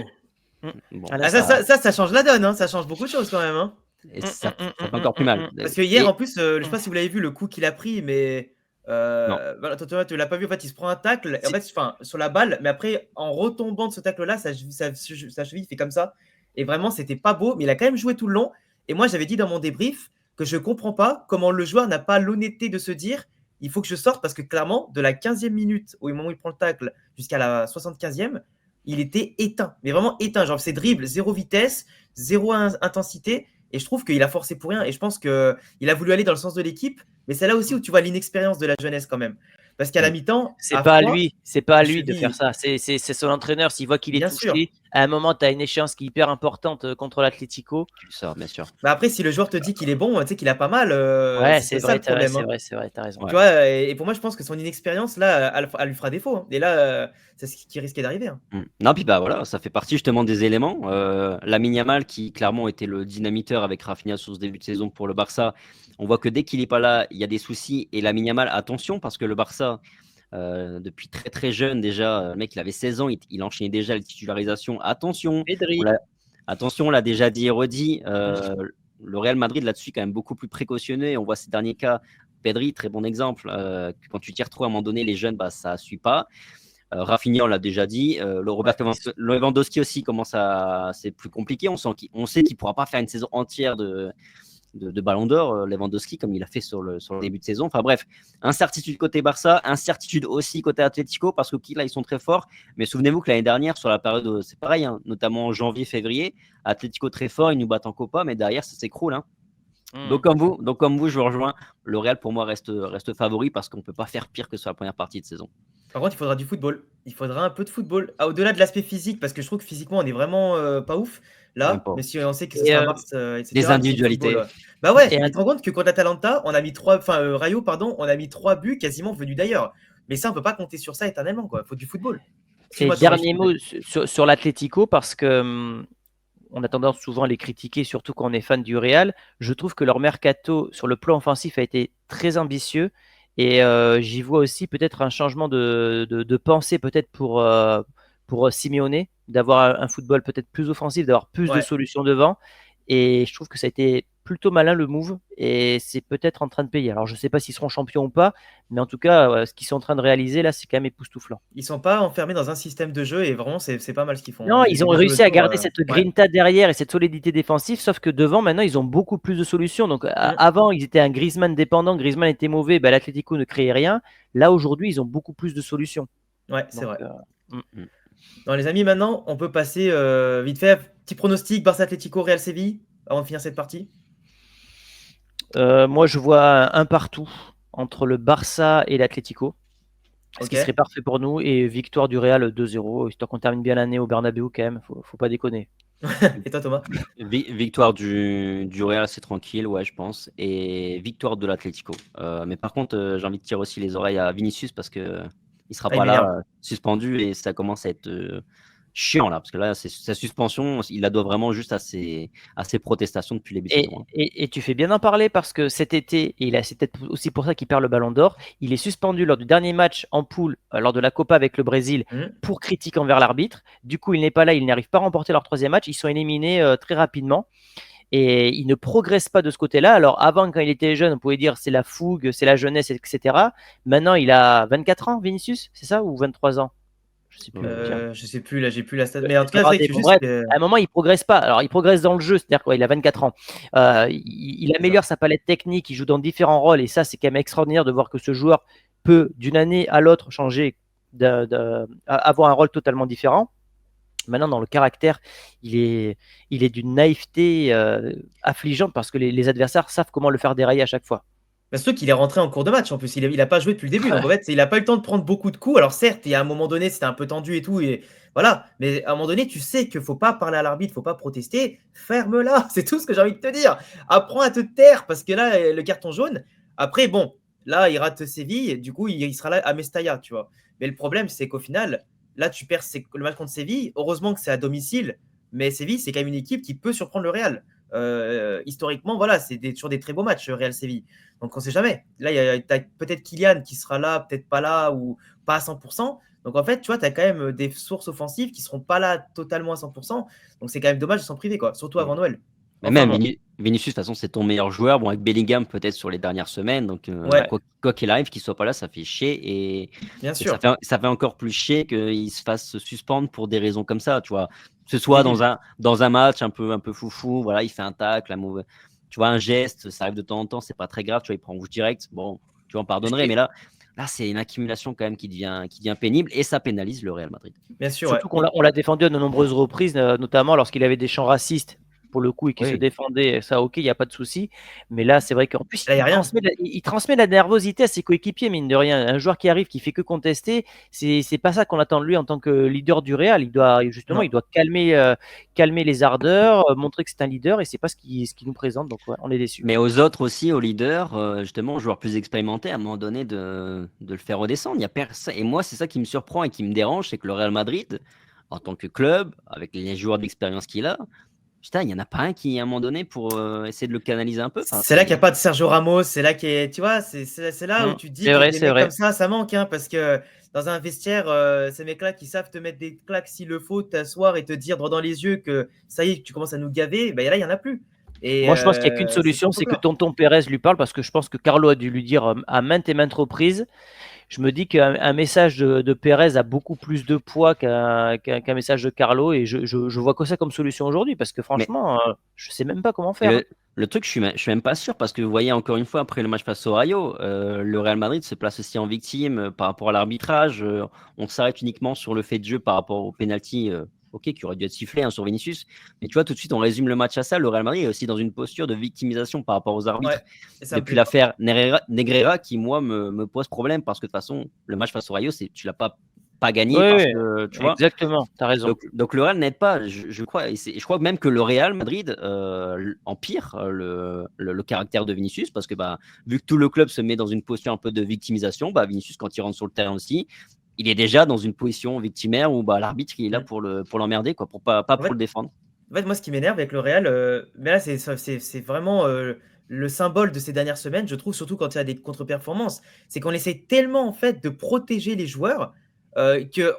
bon. Ah, là, ça change la donne, hein. Ça change beaucoup de choses quand même. Hein. Et ça fait encore plus mal. Parce que hier, en plus, je sais pas si vous l'avez vu, le coup qu'il a pris, mais Non. voilà, toi, tu l'as pas vu. En fait, il se prend un tacle, et en fait, sur la balle, mais après, en retombant de ce tacle-là, sa cheville fait comme ça. Et vraiment, c'était pas beau, mais il a quand même joué tout le long. Et moi, j'avais dit dans mon débrief que je comprends pas comment le joueur n'a pas l'honnêteté de se dire il faut que je sorte, parce que clairement, de la 15e minute au moment où il prend le tacle jusqu'à la 75e, il était éteint, mais vraiment éteint. Genre, ses dribbles, zéro vitesse, zéro intensité. Et je trouve qu'il a forcé pour rien. Et je pense qu'il a voulu aller dans le sens de l'équipe. Mais c'est là aussi où tu vois l'inexpérience de la jeunesse quand même. Parce qu'à la mi-temps, C'est à pas à froid, lui, c'est pas à je lui de faire dis, ça. C'est son entraîneur. S'il voit qu'il est bien sûr. touché, à un moment, tu as une échéance qui est hyper importante contre l'Atlético. Tu le sors, bien sûr. Bah après, si le joueur te dit qu'il est bon, tu sais qu'il a pas mal, Ouais, c'est c'est ça vrai, le problème. c'est vrai, t'as raison. Ouais. Tu vois, et pour moi, je pense que son inexpérience, là, elle lui fera défaut. Et là, c'est ce qui risquait d'arriver. Non, puis bah voilà, ça fait partie justement des éléments. Lamine Yamal, qui clairement était le dynamiteur avec Rafinha sur ce début de saison pour le Barça, on voit que dès qu'il n'est pas là, il y a des soucis. Et Lamine Yamal, attention, parce que le Barça, depuis très très jeune déjà, le mec il avait 16 ans, il enchaînait déjà les titularisations. Pedri. Attention, on l'a déjà dit et redit, le Real Madrid là-dessus est quand même beaucoup plus précautionneux. On voit ces derniers cas, Pedri, très bon exemple, que quand tu tires trop à un moment donné, les jeunes, bah, ça ne suit pas. Rafinha, on l'a déjà dit. Le Robert Lewandowski aussi c'est plus compliqué. On sait qu'il ne pourra pas faire une saison entière de Ballon d'Or, Lewandowski, comme il a fait sur le début de saison. Enfin bref, incertitude côté Barça, incertitude aussi côté Atlético, parce que là, ils sont très forts. Mais souvenez-vous que l'année dernière, sur la période, c'est pareil, hein, notamment en janvier, février, Atlético très fort, ils nous battent en Copa, mais derrière, ça s'écroule. Hein. Donc comme vous, je vous rejoins. Le Real, pour moi, reste favori parce qu'on ne peut pas faire pire que sur la première partie de saison. Par contre, il faudra du football. Il faudra un peu de football. Au-delà de l'aspect physique, parce que je trouve que physiquement, on est vraiment pas ouf Même là. pas. Mais si on sait que ce sera mars, etc. Des il faut le individualités. football, Bah ouais, Et mais tu te rends compte que contre l'Atalanta, on a mis Rayo, pardon, on a mis 3 buts quasiment venus d'ailleurs. Mais ça, on peut pas compter sur ça éternellement, quoi. Faut du football. Et Excuse-moi, dernier mot sur l'Atlético, parce que on a tendance souvent à les critiquer, surtout quand on est fan du Real. Je trouve que leur mercato sur le plan offensif a été très ambitieux et j'y vois aussi peut-être un changement de pensée peut-être pour Simeone, d'avoir un football peut-être plus offensif, d'avoir plus de Ouais. solutions devant. Et je trouve que ça a été plutôt malin le move et c'est peut-être en train de payer. Alors je ne sais pas s'ils seront champions ou pas, mais en tout cas, ce qu'ils sont en train de réaliser là, c'est quand même époustouflant. Ils sont pas enfermés dans un système de jeu et vraiment, c'est pas mal ce qu'ils font. Non, J'ai ils vu ont des jeux réussi à autour, garder cette ouais. grinta derrière et cette solidité défensive, sauf que devant, maintenant, ils ont beaucoup plus de solutions. Donc, avant, ils étaient un Griezmann dépendant. Griezmann était mauvais, ben, l'Atlético ne créait rien. Là, aujourd'hui, ils ont beaucoup plus de solutions. Ouais, c'est Donc, vrai. Bon, les amis, maintenant, on peut passer vite fait. Petit pronostic Barça Atlético, Real Séville, avant de finir cette partie. moi, je vois un partout entre le Barça et l'Atlético, ce qui Ok. serait parfait pour nous, et victoire du Real 2-0, histoire qu'on termine bien l'année au Bernabeu quand même. Faut pas déconner. Et toi, Thomas? Victoire du Real, c'est tranquille, ouais, je pense. Et victoire de l'Atlético. Mais par contre, j'ai envie de tirer aussi les oreilles à Vinicius parce que il sera Ah, il pas là, m'énerve. suspendu, et ça commence à être chiant là. Parce que là, sa suspension, il la doit vraiment juste à ses protestations depuis les début de saison. Hein. Et tu fais bien d'en parler parce que cet été, et c'est peut-être aussi pour ça qu'il perd le Ballon d'Or, il est suspendu lors du dernier match en poule, lors de la Copa avec le Brésil, pour critique envers l'arbitre. Du coup, il n'est pas là, il n'arrive pas à remporter leur troisième match. Ils sont éliminés très rapidement. Et il ne progresse pas de ce côté-là. Alors avant, quand il était jeune, on pouvait dire c'est la fougue, c'est la jeunesse, etc. Maintenant, il a 24 ans, Vinicius, c'est ça, ou 23 ans? Je sais plus. Je sais plus, là, j'ai plus la stat. Mais en tout cas, c'est vrai que juste. Bref, à un moment, il progresse pas. Alors, il progresse dans le jeu, c'est-à-dire qu'il a 24 ans. Il améliore sa palette technique, il joue dans différents rôles, et ça, c'est quand même extraordinaire de voir que ce joueur peut, d'une année à l'autre, changer, avoir un rôle totalement différent. Maintenant, dans le caractère, il est d'une naïveté affligeante parce que les adversaires savent comment le faire dérailler à chaque fois. Bah, surtout qu'il est rentré en cours de match en plus. Il a pas joué depuis le début. Donc en fait, il a pas eu le temps de prendre beaucoup de coups. Alors certes, il y a un moment donné, c'était un peu tendu et tout. Et voilà. Mais à un moment donné, tu sais qu'il faut pas parler à l'arbitre, faut pas protester. Ferme-la. C'est tout ce que j'ai envie de te dire. Apprends à te taire parce que là, le carton jaune. Après, bon, là, il rate Séville. Du coup, il sera là à Mestalla, tu vois. Mais le problème, c'est qu'au final, là, tu perds le match contre Séville. Heureusement que c'est à domicile. Mais Séville, c'est quand même une équipe qui peut surprendre le Real. Historiquement, voilà, c'est toujours des très beaux matchs, Real Séville. Donc on ne sait jamais. Là, il y a peut-être Kylian qui sera là, peut-être pas là, ou pas à 100%. Donc en fait, tu vois, tu as quand même des sources offensives qui ne seront pas là totalement à 100%. Donc c'est quand même dommage de s'en priver, quoi. Surtout avant Noël. Mais Enfin, même bon. Vinicius, de toute façon, c'est ton meilleur joueur. Bon, avec Bellingham, peut-être sur les dernières semaines. Donc, Ouais. quoi qu'il arrive, qu'il soit pas là, ça fait chier. Et Bien sûr. ça fait encore plus chier qu'il se fasse suspendre pour des raisons comme ça. Tu vois, que ce soit dans un match un peu foufou, voilà, il fait un tacle, tu vois, un geste, ça arrive de temps en temps, c'est pas très grave. Tu vois, il prend rouge direct. Bon, tu vois, on pardonnerait. Mais là, c'est une accumulation quand même qui devient pénible et ça pénalise le Real Madrid. Bien sûr. Surtout qu'on l'a défendu à de nombreuses reprises, notamment lorsqu'il avait des chants racistes pour le coup et qui se Oui. défendait, ça OK, il y a pas de souci. Mais là, c'est vrai qu'en plus, Là, il y a rien. il transmet la nervosité à ses coéquipiers, mine de rien. Un joueur qui arrive, qui fait que contester, c'est pas ça qu'on attend de lui en tant que leader du Real. Il doit Non. calmer les ardeurs, montrer que c'est un leader et c'est pas ce qui nous présente. Donc ouais, on est déçus. Mais aux autres aussi, aux leaders, justement, aux joueurs plus expérimentés, à un moment donné, de le faire redescendre. Il y a personne. Et moi, c'est ça qui me surprend et qui me dérange, c'est que le Real Madrid, en tant que club, avec les joueurs d'expérience qu'il a, putain, il n'y en a pas un qui, à un moment donné, pour essayer de le canaliser un peu. Enfin, C'est là qu'il n'y a pas de Sergio Ramos, c'est là tu vois, c'est là où tu te dis C'est que vrai, des c'est mecs vrai. comme ça manque, hein, parce que dans un vestiaire, ces mecs-là qui savent te mettre des claques s'il le faut, t'asseoir et te dire droit dans les yeux que ça y est, que tu commences à nous gaver, ben là, il n'y en a plus. Et Moi, je pense qu'il n'y a qu'une c'est solution, cette c'est que époque-là. tonton Pérez lui parle parce que je pense que Carlo a dû lui dire à maintes et maintes reprises. Je me dis qu'un message de Pérez a beaucoup plus de poids qu'un message de Carlo et je vois que ça comme solution aujourd'hui parce que Mais franchement, je sais même pas comment mais faire. le truc, je suis même pas sûr parce que vous voyez, encore une fois, après le match face au Rayo, le Real Madrid se place aussi en victime par rapport à l'arbitrage. On s'arrête uniquement sur le fait de jeu par rapport au penalty, ok, qui aurait dû être sifflé hein, sur Vinicius. Mais tu vois, tout de suite, on résume le match à ça. Le Real Madrid est aussi dans une posture de victimisation par rapport aux Ouais, arbitres et ça me depuis plaît pas. l'affaire Negreira qui, moi, me pose problème parce que de toute façon, le match face au Rayo, tu l'as pas gagné Oui, parce oui, que, tu vois. exactement, tu as raison. Donc le Real n'aide pas, je crois. Et je crois même que le Real Madrid empire le caractère de Vinicius parce que vu que tout le club se met dans une posture un peu de victimisation, Vinicius, quand il rentre sur le terrain aussi, il est déjà dans une position victimaire où l'arbitre il est là Mm. pour l'emmerder, quoi, pour pas En pour fait, le défendre. moi, ce qui m'énerve avec le Real, mais là, c'est vraiment le symbole de ces dernières semaines, je trouve, surtout quand il y a des contre-performances, c'est qu'on essaie tellement en fait de protéger les joueurs que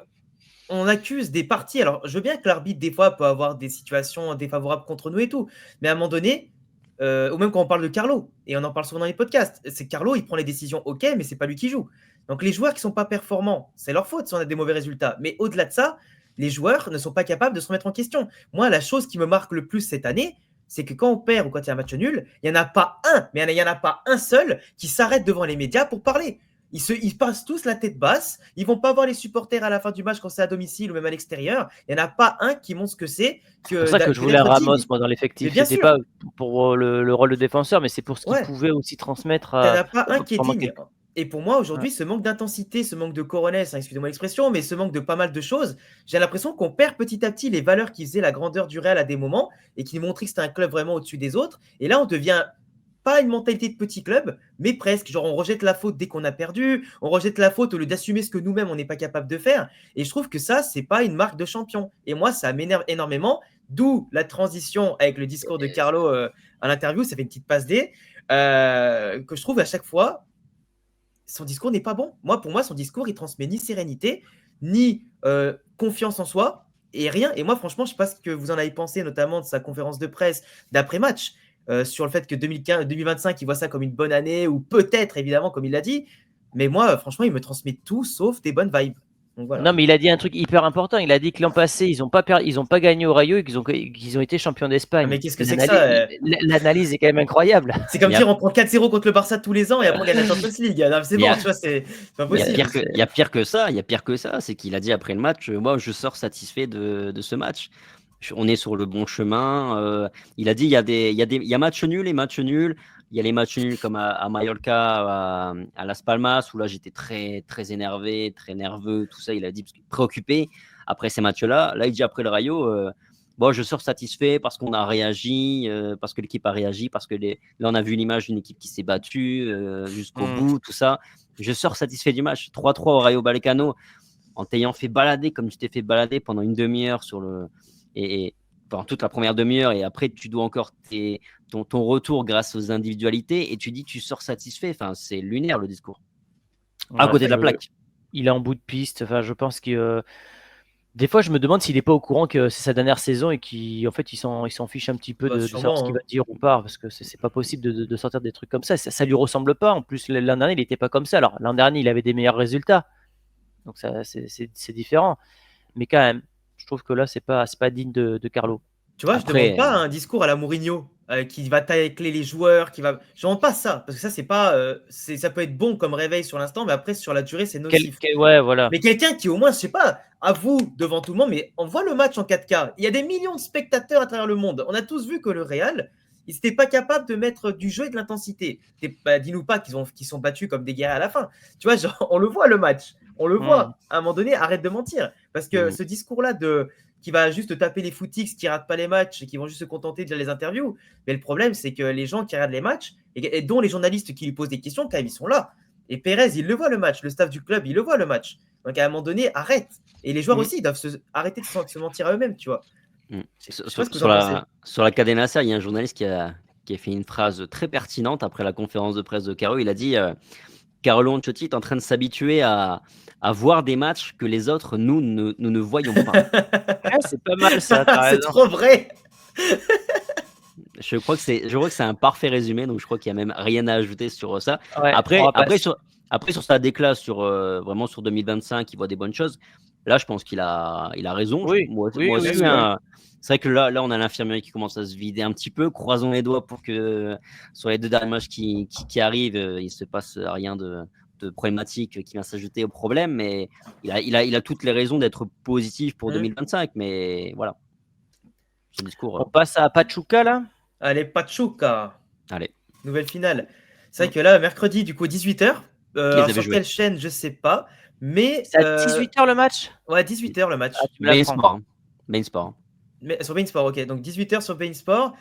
on accuse des parties. Alors, je veux bien que l'arbitre, des fois, peut avoir des situations défavorables contre nous et tout. Mais à un moment donné, ou même quand on parle de Carlo, et on en parle souvent dans les podcasts, c'est Carlo, il prend les décisions, ok, mais c'est pas lui qui joue. Donc, les joueurs qui sont pas performants, c'est leur faute si on a des mauvais résultats. Mais au-delà de ça, les joueurs ne sont pas capables de se remettre en question. Moi, la chose qui me marque le plus cette année, c'est que quand on perd ou quand il y a un match nul, il n'y en a pas un, mais il n'y en a pas un seul qui s'arrête devant les médias pour parler. Ils passent tous la tête basse. Ils vont pas voir les supporters à la fin du match quand c'est à domicile ou même à l'extérieur. Il n'y en a pas un qui montre ce que c'est C'est pour ça que je que voulais d'être Ramos digne. moi dans Mais l'effectif. bien C'était sûr, pas pour le rôle de défenseur, mais c'est pour ce qu'il ouais, pouvait aussi transmettre il n'y en a pas un qui est pendant digne. quelques. Et pour moi, Ouais. aujourd'hui, ce manque d'intensité, ce manque de coronel, excusez-moi l'expression, mais ce manque de pas mal de choses, j'ai l'impression qu'on perd petit à petit les valeurs qui faisaient la grandeur du Real à des moments et qui montraient que c'était un club vraiment au-dessus des autres. Et là, on devient pas une mentalité de petit club, mais presque. Genre, on rejette la faute dès qu'on a perdu, on rejette la faute au lieu d'assumer ce que nous-mêmes, on n'est pas capable de faire. Et je trouve que ça, c'est pas une marque de champion. Et moi, ça m'énerve énormément. D'où la transition avec le discours de Carlo à l'interview, ça fait une petite passe D, que je trouve à chaque fois, son discours n'est pas bon. Pour moi, son discours, il transmet ni sérénité, ni confiance en soi, et rien. Et moi, franchement, je ne sais pas ce que vous en avez pensé, notamment de sa conférence de presse d'après-match, sur le fait que 2025, il voit ça comme une bonne année, ou peut-être, évidemment, comme il l'a dit. Mais moi, franchement, il me transmet tout sauf des bonnes vibes. Donc voilà. Non, mais il a dit un truc hyper important. Il a dit que l'an passé, ils ont pas gagné au Rayo et qu'ils ont été champions Ah, mais d'Espagne. qu'est-ce que c'est que ça L'analyse est quand même incroyable. C'est comme Il y a, dire on prend 4-0 contre le Barça tous les ans et après on gagne la Champions League. Non, c'est il y bon, a- tu vois, c'est pas il y a possible. pire que, il y a pire que ça. Il y a pire que ça. C'est qu'il a dit après le match, moi, je sors satisfait de ce match. On est sur le bon chemin. Il a dit il y a match nul et match nul. Il y a les matchs nuls comme à Mallorca, à Las Palmas, où là j'étais très, très énervé, très nerveux, tout ça. Il a dit parce qu'il est préoccupé après ces matchs-là. Là, il dit après le Rayo, bon, je sors satisfait parce qu'on a réagi, parce que l'équipe a réagi, parce que là, on a vu l'image d'une équipe qui s'est battue jusqu'au bout, tout ça. Je sors satisfait du match. 3-3 au Rayo Vallecano, en t'ayant fait balader comme tu t'es fait balader pendant une demi-heure et pendant toute la première demi-heure, et après tu dois encore ton retour grâce aux individualités, et tu dis tu sors satisfait. Enfin, c'est lunaire le discours. À côté de la plaque. Il est en bout de piste. Enfin, je pense que des fois, je me demande s'il n'est pas au courant que c'est sa dernière saison et qu'en fait, il s'en fiche un petit peu de savoir ce qu'il va dire ou pas, parce que c'est pas possible de sortir des trucs comme ça. Ça lui ressemble pas. En plus, l'an dernier, il n'était pas comme ça. Alors, l'an dernier, il avait des meilleurs résultats. Donc, ça, c'est différent. Mais quand même, je trouve que là, c'est pas digne de Carlo. Tu vois, Après, je demande pas un discours à la Mourinho qui va tacler les joueurs, qui va. Je ne pas ça, parce que ça, c'est pas. Ça peut être bon comme réveil sur l'instant, mais après, sur la durée, c'est nocif. Ouais, voilà. Mais quelqu'un qui, au moins, je sais pas, à vous, devant tout le monde, mais on voit le match en 4K. Il y a des millions de spectateurs à travers le monde. On a tous vu que le Real, ils n'étaient pas capables de mettre du jeu et de l'intensité. Dis-nous pas qu'ils sont battus comme des guerriers à la fin. Tu vois, genre, on le voit le match. On le voit. À un moment donné, arrête de mentir. Parce que ce discours-là qui va juste taper les footix, qui ratent pas les matchs et qui vont juste se contenter de lire les interviews. Mais le problème, c'est que les gens qui regardent les matchs, et dont les journalistes qui lui posent des questions, quand même, ils sont là. Et Pérez, il le voit le match. Le staff du club, il le voit le match. Donc à un moment donné, arrête. Et les joueurs aussi, ils doivent arrêter de se mentir à eux-mêmes, tu vois. Sur la Cadena Ser, il y a un journaliste qui a fait une phrase très pertinente après la conférence de presse de Carlo. Il a dit Carlo Ancelotti est en train de s'habituer à voir des matchs que les autres, nous ne voyons pas. C'est pas mal ça. C'est trop vrai. Je crois que c'est un parfait résumé, donc je crois qu'il n'y a même rien à ajouter sur ça. Ouais, après, sur sa déclat vraiment sur 2025, il voit des bonnes choses. Là, je pense qu'il a raison. Oui, moi oui, aussi, oui. c'est vrai que là, on a l'infirmerie qui commence à se vider un petit peu. Croisons les doigts pour que sur les 2 derniers matchs qui arrivent, il ne se passe rien de problématique qui vient s'ajouter au problème. Mais il a toutes les raisons d'être positif pour 2025. Mais voilà. Ce discours. On passe à Pachuca, là. Allez, Pachuca. Allez. Nouvelle finale. C'est vrai que là, mercredi, du coup, 18h. Sur quelle chaîne, je sais pas. Mais c'est à 18h le match. Ouais, 18h le match. BeIN Sport. Mais sur BeIN Sport, ok. Donc 18h sur BeIN Sport.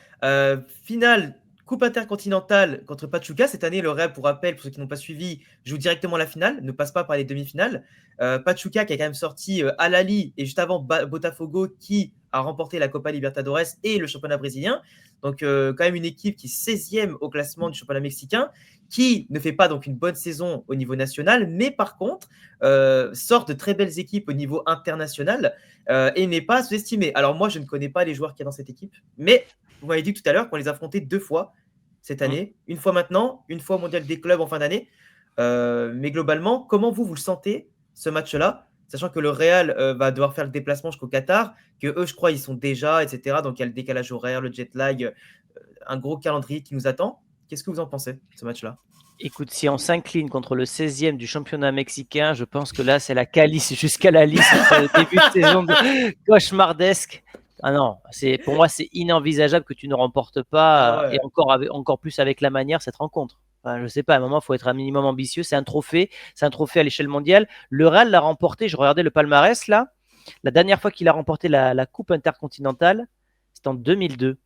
Finale Coupe intercontinentale contre Pachuca. Cette année, le Real, pour rappel, pour ceux qui n'ont pas suivi, joue directement la finale, ne passe pas par les demi-finales. Pachuca qui a quand même sorti Al-Ahly et juste avant Botafogo qui a remporté la Copa Libertadores et le championnat brésilien. Donc quand même une équipe qui est 16e au classement du championnat mexicain, qui ne fait pas donc une bonne saison au niveau national, mais par contre sort de très belles équipes au niveau international et n'est pas sous-estimé. Alors moi, je ne connais pas les joueurs qu'il y a dans cette équipe, mais vous m'avez dit tout à l'heure qu'on les affrontait 2 fois cette année, une fois maintenant, une fois au Mondial des clubs en fin d'année. Mais globalement, comment vous le sentez, ce match-là, sachant que le Real va devoir faire le déplacement jusqu'au Qatar, que eux, je crois, ils sont déjà, etc. Donc il y a le décalage horaire, le jet lag, un gros calendrier qui nous attend. Qu'est-ce que vous en pensez, ce match-là? Écoute, si on s'incline contre le 16e du championnat mexicain, je pense que là, c'est la calice jusqu'à la liste. Début de saison cauchemardesque. Ah non, pour moi, c'est inenvisageable que tu ne remportes pas, et encore plus avec la manière, cette rencontre. Enfin, je sais pas, à un moment, il faut être un minimum ambitieux. C'est un trophée à l'échelle mondiale. Le Real l'a remporté, je regardais le palmarès là. La dernière fois qu'il a remporté la Coupe intercontinentale, c'était en 2002.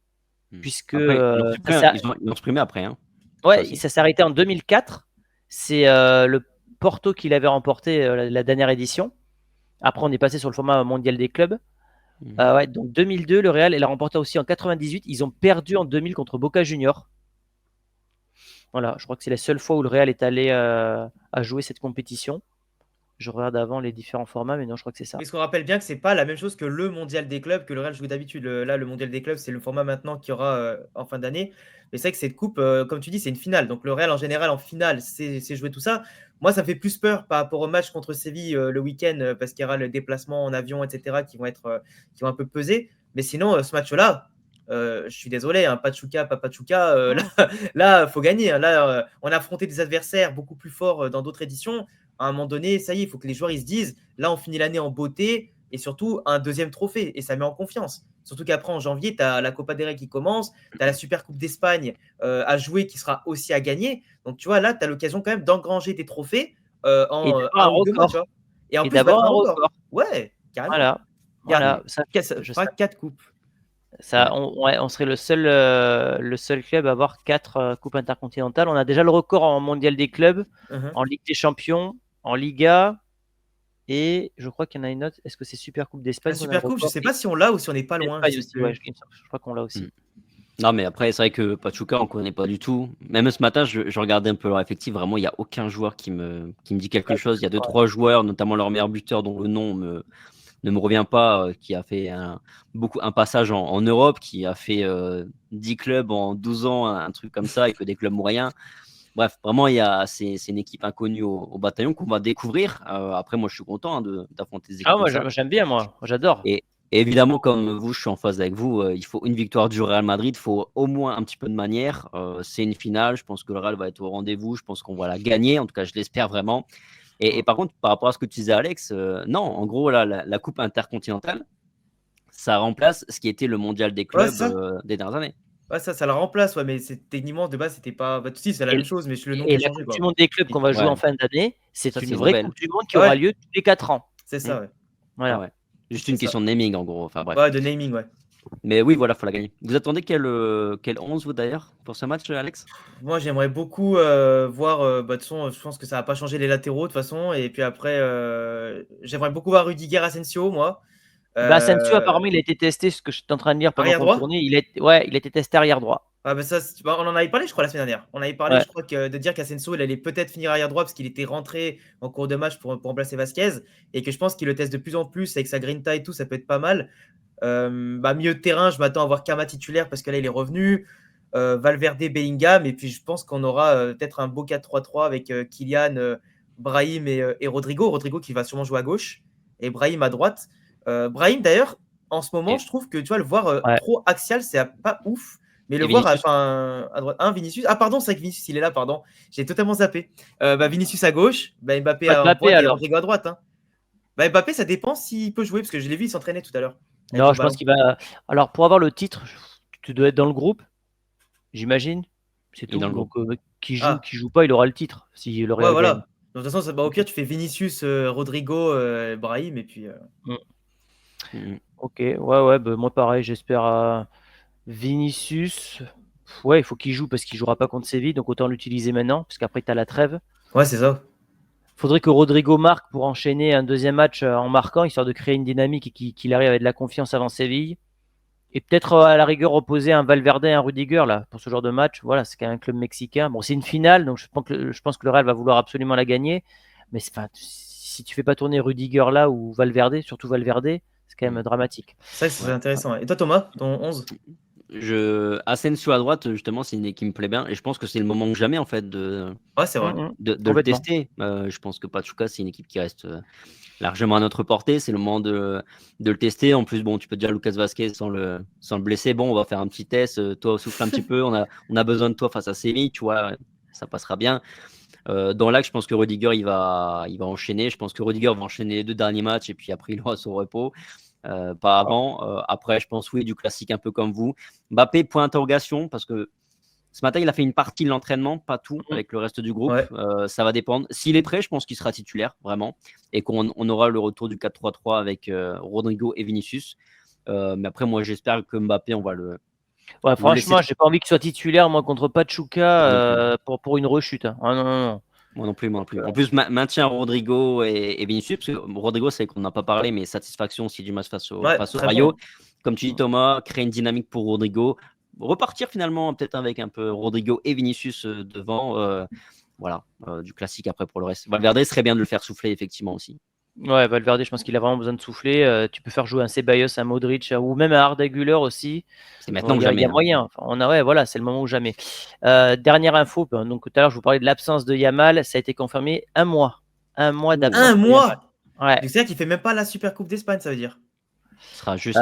Puisque après, ils ont exprimé après. Hein. Ouais, ça s'est arrêté en 2004. C'est le Porto qui l'avait remporté la dernière édition. Après, on est passé sur le format mondial des clubs. Ouais, donc 2002, le Real, il a remporté aussi en 98. Ils ont perdu en 2000 contre Boca Juniors. Voilà, je crois que c'est la seule fois où le Real est allé à jouer cette compétition. Je regarde avant les différents formats, mais non, je crois que c'est ça. Parce qu'on rappelle bien que c'est pas la même chose que le mondial des clubs que le Real joue d'habitude. Là, le mondial des clubs, c'est le format maintenant qu'il y aura en fin d'année. Mais c'est vrai que cette coupe, comme tu dis, c'est une finale. Donc le Real, en général, en finale, c'est jouer tout ça. Moi, ça me fait plus peur par rapport au match contre Séville le week-end, parce qu'il y aura le déplacement en avion, etc., qui vont un peu peser. Mais sinon, ce match-là, je suis désolé, hein, Pachuca, pas Pachuca, là, faut gagner. Hein. Là, on a affronté des adversaires beaucoup plus forts dans d'autres éditions. À un moment donné, ça y est, il faut que les joueurs ils se disent, là, on finit l'année en beauté et surtout un deuxième trophée. Et ça met en confiance. Surtout qu'après, en janvier, tu as la Copa del Rey qui commence, tu as la Super Coupe d'Espagne à jouer qui sera aussi à gagner. Donc, tu vois, là, tu as l'occasion quand même d'engranger des trophées en un ou 2 mois. Tu vois. Et en plus, d'abord un record. Ouais, carrément. Voilà. Ça fera 4 coupes. Ça, on serait le seul club à avoir 4 coupes intercontinentales. On a déjà le record en mondial des clubs, en Ligue des Champions, en Liga, et je crois qu'il y en a une autre. Est-ce que c'est Super Coupe d'Espagne? Super Coupe, je ne sais pas si on l'a ou si on n'est pas loin. Je crois qu'on l'a aussi. Non, mais après, c'est vrai que Pachuca, on ne connaît pas du tout. Même ce matin, je regardais un peu leur effectif. Vraiment, il n'y a aucun joueur qui me dit quelque chose. Il y a 2-3 joueurs, notamment leur meilleur buteur, dont le nom ne me revient pas, qui a fait un passage en Europe, qui a fait 10 clubs en 12 ans, un truc comme ça, et que des clubs moyens. Bref, vraiment, c'est une équipe inconnue au bataillon qu'on va découvrir. Après, moi, je suis content d'affronter des équipes. Moi, j'aime bien, moi. J'adore. Et Et évidemment, comme vous, je suis en phase avec vous. Il faut une victoire du Real Madrid. Il faut au moins un petit peu de manière. C'est une finale. Je pense que le Real va être au rendez-vous. Je pense qu'on va la gagner. En tout cas, je l'espère vraiment. Et par contre, par rapport à ce que tu disais, Alex, non, en gros, là, la Coupe intercontinentale, ça remplace ce qui était le mondial des Ouais, clubs c'est ça. des dernières années. Ouais, ça la remplace, ouais, mais techniquement, de base, c'était pas. Bah, si, c'est la Et, même chose, mais c'est le nom qui et a la changé, Coupe du quoi. Monde des clubs qu'on va jouer Ouais, en fin d'année, c'est ça, une c'est vraie nouvelle. Coupe du Monde qui Ah aura ouais, lieu tous les 4 ans. c'est Mm. ça, ouais. Voilà. Ouais. Juste C'est une ça. question de naming, en gros. Enfin, bref. Ouais, de naming, ouais. Mais oui, voilà, il faut la gagner. Vous attendez quel 11, vous, d'ailleurs, pour ce match, Alex? Moi, j'aimerais beaucoup voir. Bah, de toute façon, je pense que ça va pas changer les latéraux, de toute façon. Et puis après, j'aimerais beaucoup voir Rudiger Asensio, moi. Bah, Asensio, Euh, apparemment, il a été testé, ce que je suis en train de lire pendant Arrière qu'on droit? tournait. Ouais, il a été testé arrière droit. Ah bah ça, bah, on en avait parlé, je crois, la semaine dernière. On avait parlé, Ouais. je crois, de dire qu'Asensio, il allait peut-être finir arrière droit parce qu'il était rentré en cours de match pour remplacer Vasquez et que je pense qu'il le teste de plus en plus avec sa grinta et tout, ça peut être pas mal. Bah, milieu de terrain, je m'attends à voir Kama titulaire parce que là, il est revenu. Valverde, Bellingham, et puis je pense qu'on aura peut-être un beau 4-3-3 avec Kylian, Brahim et Rodrigo. Rodrigo qui va sûrement jouer à gauche et Brahim à droite. Brahim, d'ailleurs, en ce moment, Et, je trouve que tu vois, le voir ouais. trop axial, c'est pas ouf. Mais le Et voir Vinicius? à droite, Vinicius. Ah, pardon, c'est vrai que Vinicius, il est là, pardon. J'ai totalement zappé. Bah, Vinicius à gauche, bah, Mbappé Pas de à Mbappé droite et alors. Rodrigo à droite. Hein. Bah, Mbappé, ça dépend s'il peut jouer, parce que je l'ai vu, il s'entraînait tout à l'heure avec Non, le je pense ballon. qu'il va. Alors, pour avoir le titre, tu dois être dans le groupe, j'imagine. C'est Il est tout. dans le groupe. Donc, qui Ah, joue pas, il aura le titre si le ouais, Real gagne. voilà. Donc, de toute façon, bah, au pire, tu fais Vinicius, Rodrigo, Brahim, et puis. Mm. Mm. Ok, ouais, bah, moi pareil, j'espère Vinicius. Ouais, il faut qu'il joue parce qu'il jouera pas contre Séville, donc autant l'utiliser maintenant, parce qu'après tu as la trêve. Ouais, c'est ça. Faudrait que Rodrigo marque pour enchaîner un deuxième match en marquant, histoire de créer une dynamique et qu'il arrive avec de la confiance avant Séville. Et peut-être à la rigueur reposer un Valverde et un Rudiger là, pour ce genre de match. Voilà, c'est quand même un club mexicain. Bon, c'est une finale, donc je pense que le Real va vouloir absolument la gagner. Mais si tu fais pas tourner Rudiger là ou Valverde, surtout Valverde, c'est quand même dramatique. C'est vrai que c'est Ouais. intéressant. Et toi, Thomas, ton 11? Asensio à droite, justement, c'est une équipe qui me plaît bien. Et je pense que c'est le moment que jamais, en fait, Ouais, c'est vrai. de le Complètement. tester. Je pense que Pachuca, c'est une équipe qui reste largement à notre portée. C'est le moment de le tester. En plus, bon, tu peux dire Lucas Vasquez sans le blesser. Bon, on va faire un petit test. Toi, souffle un petit peu. On a besoin de toi face à Séville, tu vois. Ça passera bien. Dans l'axe, je pense que Rudiger, il va enchaîner. Je pense que Rudiger va enchaîner les 2 derniers matchs et puis après, il aura son repos. Pas avant. Après, je pense, oui, du classique un peu comme vous. Mbappé, point d'interrogation, parce que ce matin, il a fait une partie de l'entraînement, pas tout, avec le reste du groupe. Ouais. Ça va dépendre. S'il est prêt, je pense qu'il sera titulaire, vraiment. Et qu'on aura le retour du 4-3-3 avec Rodrigo et Vinicius. Mais après, moi, j'espère que Mbappé, on va le Ouais, le laisser. franchement, j'ai pas envie qu'il soit titulaire, moi, contre Moi non Pachuca, pour une rechute. Hein. Ah, non. Moi non plus. En plus, maintien Rodrigo et Vinicius, parce que Rodrigo, c'est qu'on n'a pas parlé, mais satisfaction aussi du match face au Ouais, très Rayo. bon. Comme tu dis, Thomas, créer une dynamique pour Rodrigo. Repartir finalement, peut-être avec un peu Rodrigo et Vinicius devant. Voilà, du classique après pour le reste. Valverde serait bien de le faire souffler, effectivement, aussi. Ouais, Valverde, je pense qu'il a vraiment besoin de souffler. Tu peux faire jouer un Ceballos, un Modric, ou même un Arda Güler aussi. C'est maintenant que Il jamais. y a moyen. Enfin, ouais, voilà, c'est le moment ou jamais. Dernière info, donc tout à l'heure, je vous parlais de l'absence de Yamal. Ça a été confirmé 1 mois. 1 mois d'absence. Un de Yamal. mois. Ouais. C'est-à-dire qu'il fait même pas la Super Coupe d'Espagne, ça veut dire. Ce sera juste.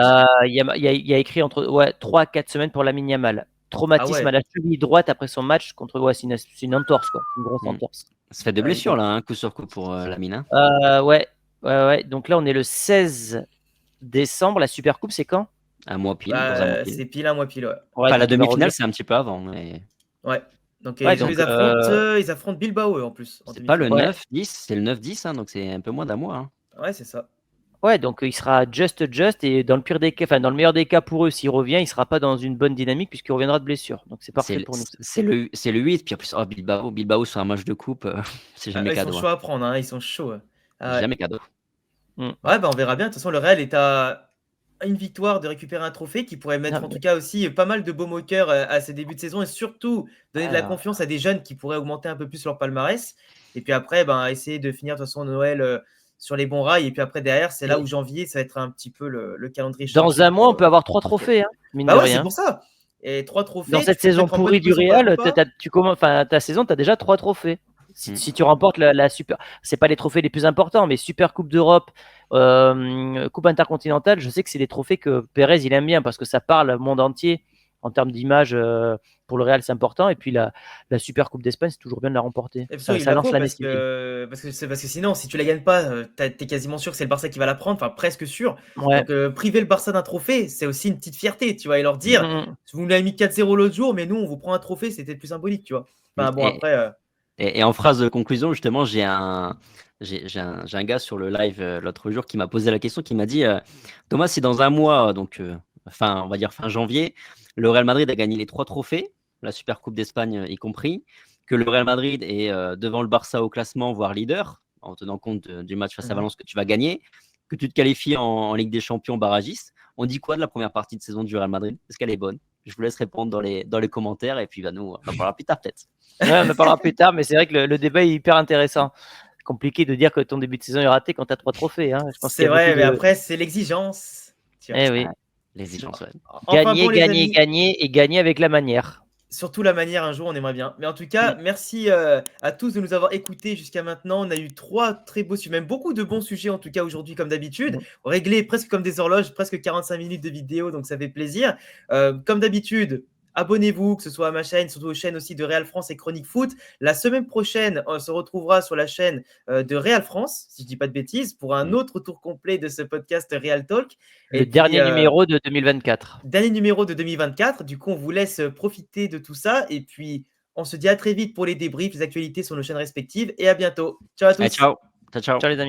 Il y a écrit entre 3 à 4 semaines pour Lamine Yamal. Traumatisme Ah ouais. à la cheville droite après son match contre. Ouais, c'est une entorse, quoi. Une grosse entorse. Ça fait 2 blessures, là, hein, coup sur coup pour Lamine. Ouais. Donc là, on est le 16 décembre. La Super Coupe, c'est quand? Un mois pile, dans un mois pile. C'est pile un mois pile, ouais. Ouais, Enfin, la donc il va demi-finale, revenir. c'est un petit peu avant. Mais... Ouais. Donc, Ouais, ils affrontent Bilbao, eux, en plus. En C'est pas le demi-finale. 9-10, c'est le 9-10, hein, donc c'est un peu moins d'un mois. Hein. Ouais, c'est ça. Ouais, donc il sera just et dans le pire des cas, enfin dans le meilleur des cas pour eux, s'il revient, il sera pas dans une bonne dynamique puisqu'il reviendra de blessure. Donc c'est parfait pour nous. C'est le 8, puis en plus, Bilbao sur un match de coupe, c'est jamais Ils cadeau. sont chauds à prendre, hein. Ils sont chauds. Ouais. Jamais cadeau. Ouais, bah on verra bien. De toute façon, le Real est à une victoire de récupérer un trophée qui pourrait mettre en tout cas aussi pas mal de baume au cœur à ces débuts de saison et surtout donner de la confiance à des jeunes qui pourraient augmenter un peu plus leur palmarès. Et puis après, essayer de finir de toute façon Noël sur les bons rails. Et puis après, derrière, c'est là où janvier, ça va être un petit peu le calendrier Dans chargé un mois, on peut avoir 3 trophées, hein, mine de Bah ouais, rien. c'est pour ça. Et 3 trophées. Dans cette tu peux saison être en bonne pourrie du position pour la Real, Copa. ta saison, tu as déjà 3 trophées. Si tu remportes la super, c'est pas les trophées les plus importants, mais Super Coupe d'Europe, Coupe intercontinentale, je sais que c'est des trophées que Pérez il aime bien parce que ça parle au monde entier en termes d'image. Pour le Real, c'est important. Et puis la Super Coupe d'Espagne, c'est toujours bien de la remporter. Ça il la lance faut l'année parce civile. que sinon, si tu la gagnes pas, t'es quasiment sûr que c'est le Barça qui va la prendre, enfin presque sûr. Ouais. Donc priver le Barça d'un trophée, c'est aussi une petite fierté, tu vois, et leur dire, vous nous l'avez mis 4-0 l'autre jour, mais nous, on vous prend un trophée, c'était plus symbolique, tu vois. Enfin bon, après. Et en phrase de conclusion, justement, j'ai un gars sur le live l'autre jour qui m'a posé la question, qui m'a dit Thomas, si dans un mois, donc on va dire fin janvier, le Real Madrid a gagné les 3 trophées, la Super Coupe d'Espagne y compris, que le Real Madrid est devant le Barça au classement, voire leader, en tenant compte du match face à Valence que tu vas gagner, que tu te qualifies en Ligue des Champions barragiste, on dit quoi de la première partie de saison du Real Madrid? Est-ce qu'elle est bonne? Je vous laisse répondre dans les commentaires et puis nous, on en parlera plus tard peut-être. Ouais, on en parlera plus tard, mais c'est vrai que le débat est hyper intéressant. Compliqué de dire que ton début de saison est raté quand tu as 3 trophées. Hein. Je pense c'est vrai, mais après, c'est l'exigence. Oui. L'exigence, ouais. Gagner et gagner avec la manière. Surtout la manière, un jour, on aimerait bien. Mais en tout cas, merci à tous de nous avoir écoutés jusqu'à maintenant. On a eu 3 très beaux sujets, même beaucoup de bons sujets, en tout cas aujourd'hui, comme d'habitude. Réglés presque comme des horloges, presque 45 minutes de vidéo, donc ça fait plaisir. Comme d'habitude, abonnez-vous, que ce soit à ma chaîne, surtout aux chaînes aussi de Real France et Chronique Foot. La semaine prochaine, on se retrouvera sur la chaîne de Real France, si je ne dis pas de bêtises, pour un autre tour complet de ce podcast Real Talk. Le dernier numéro de 2024. Dernier numéro de 2024. Du coup, on vous laisse profiter de tout ça. Et puis, on se dit à très vite pour les débriefs, les actualités sur nos chaînes respectives. Et à bientôt. Ciao à tous. Ciao. Ciao. Ciao les amis.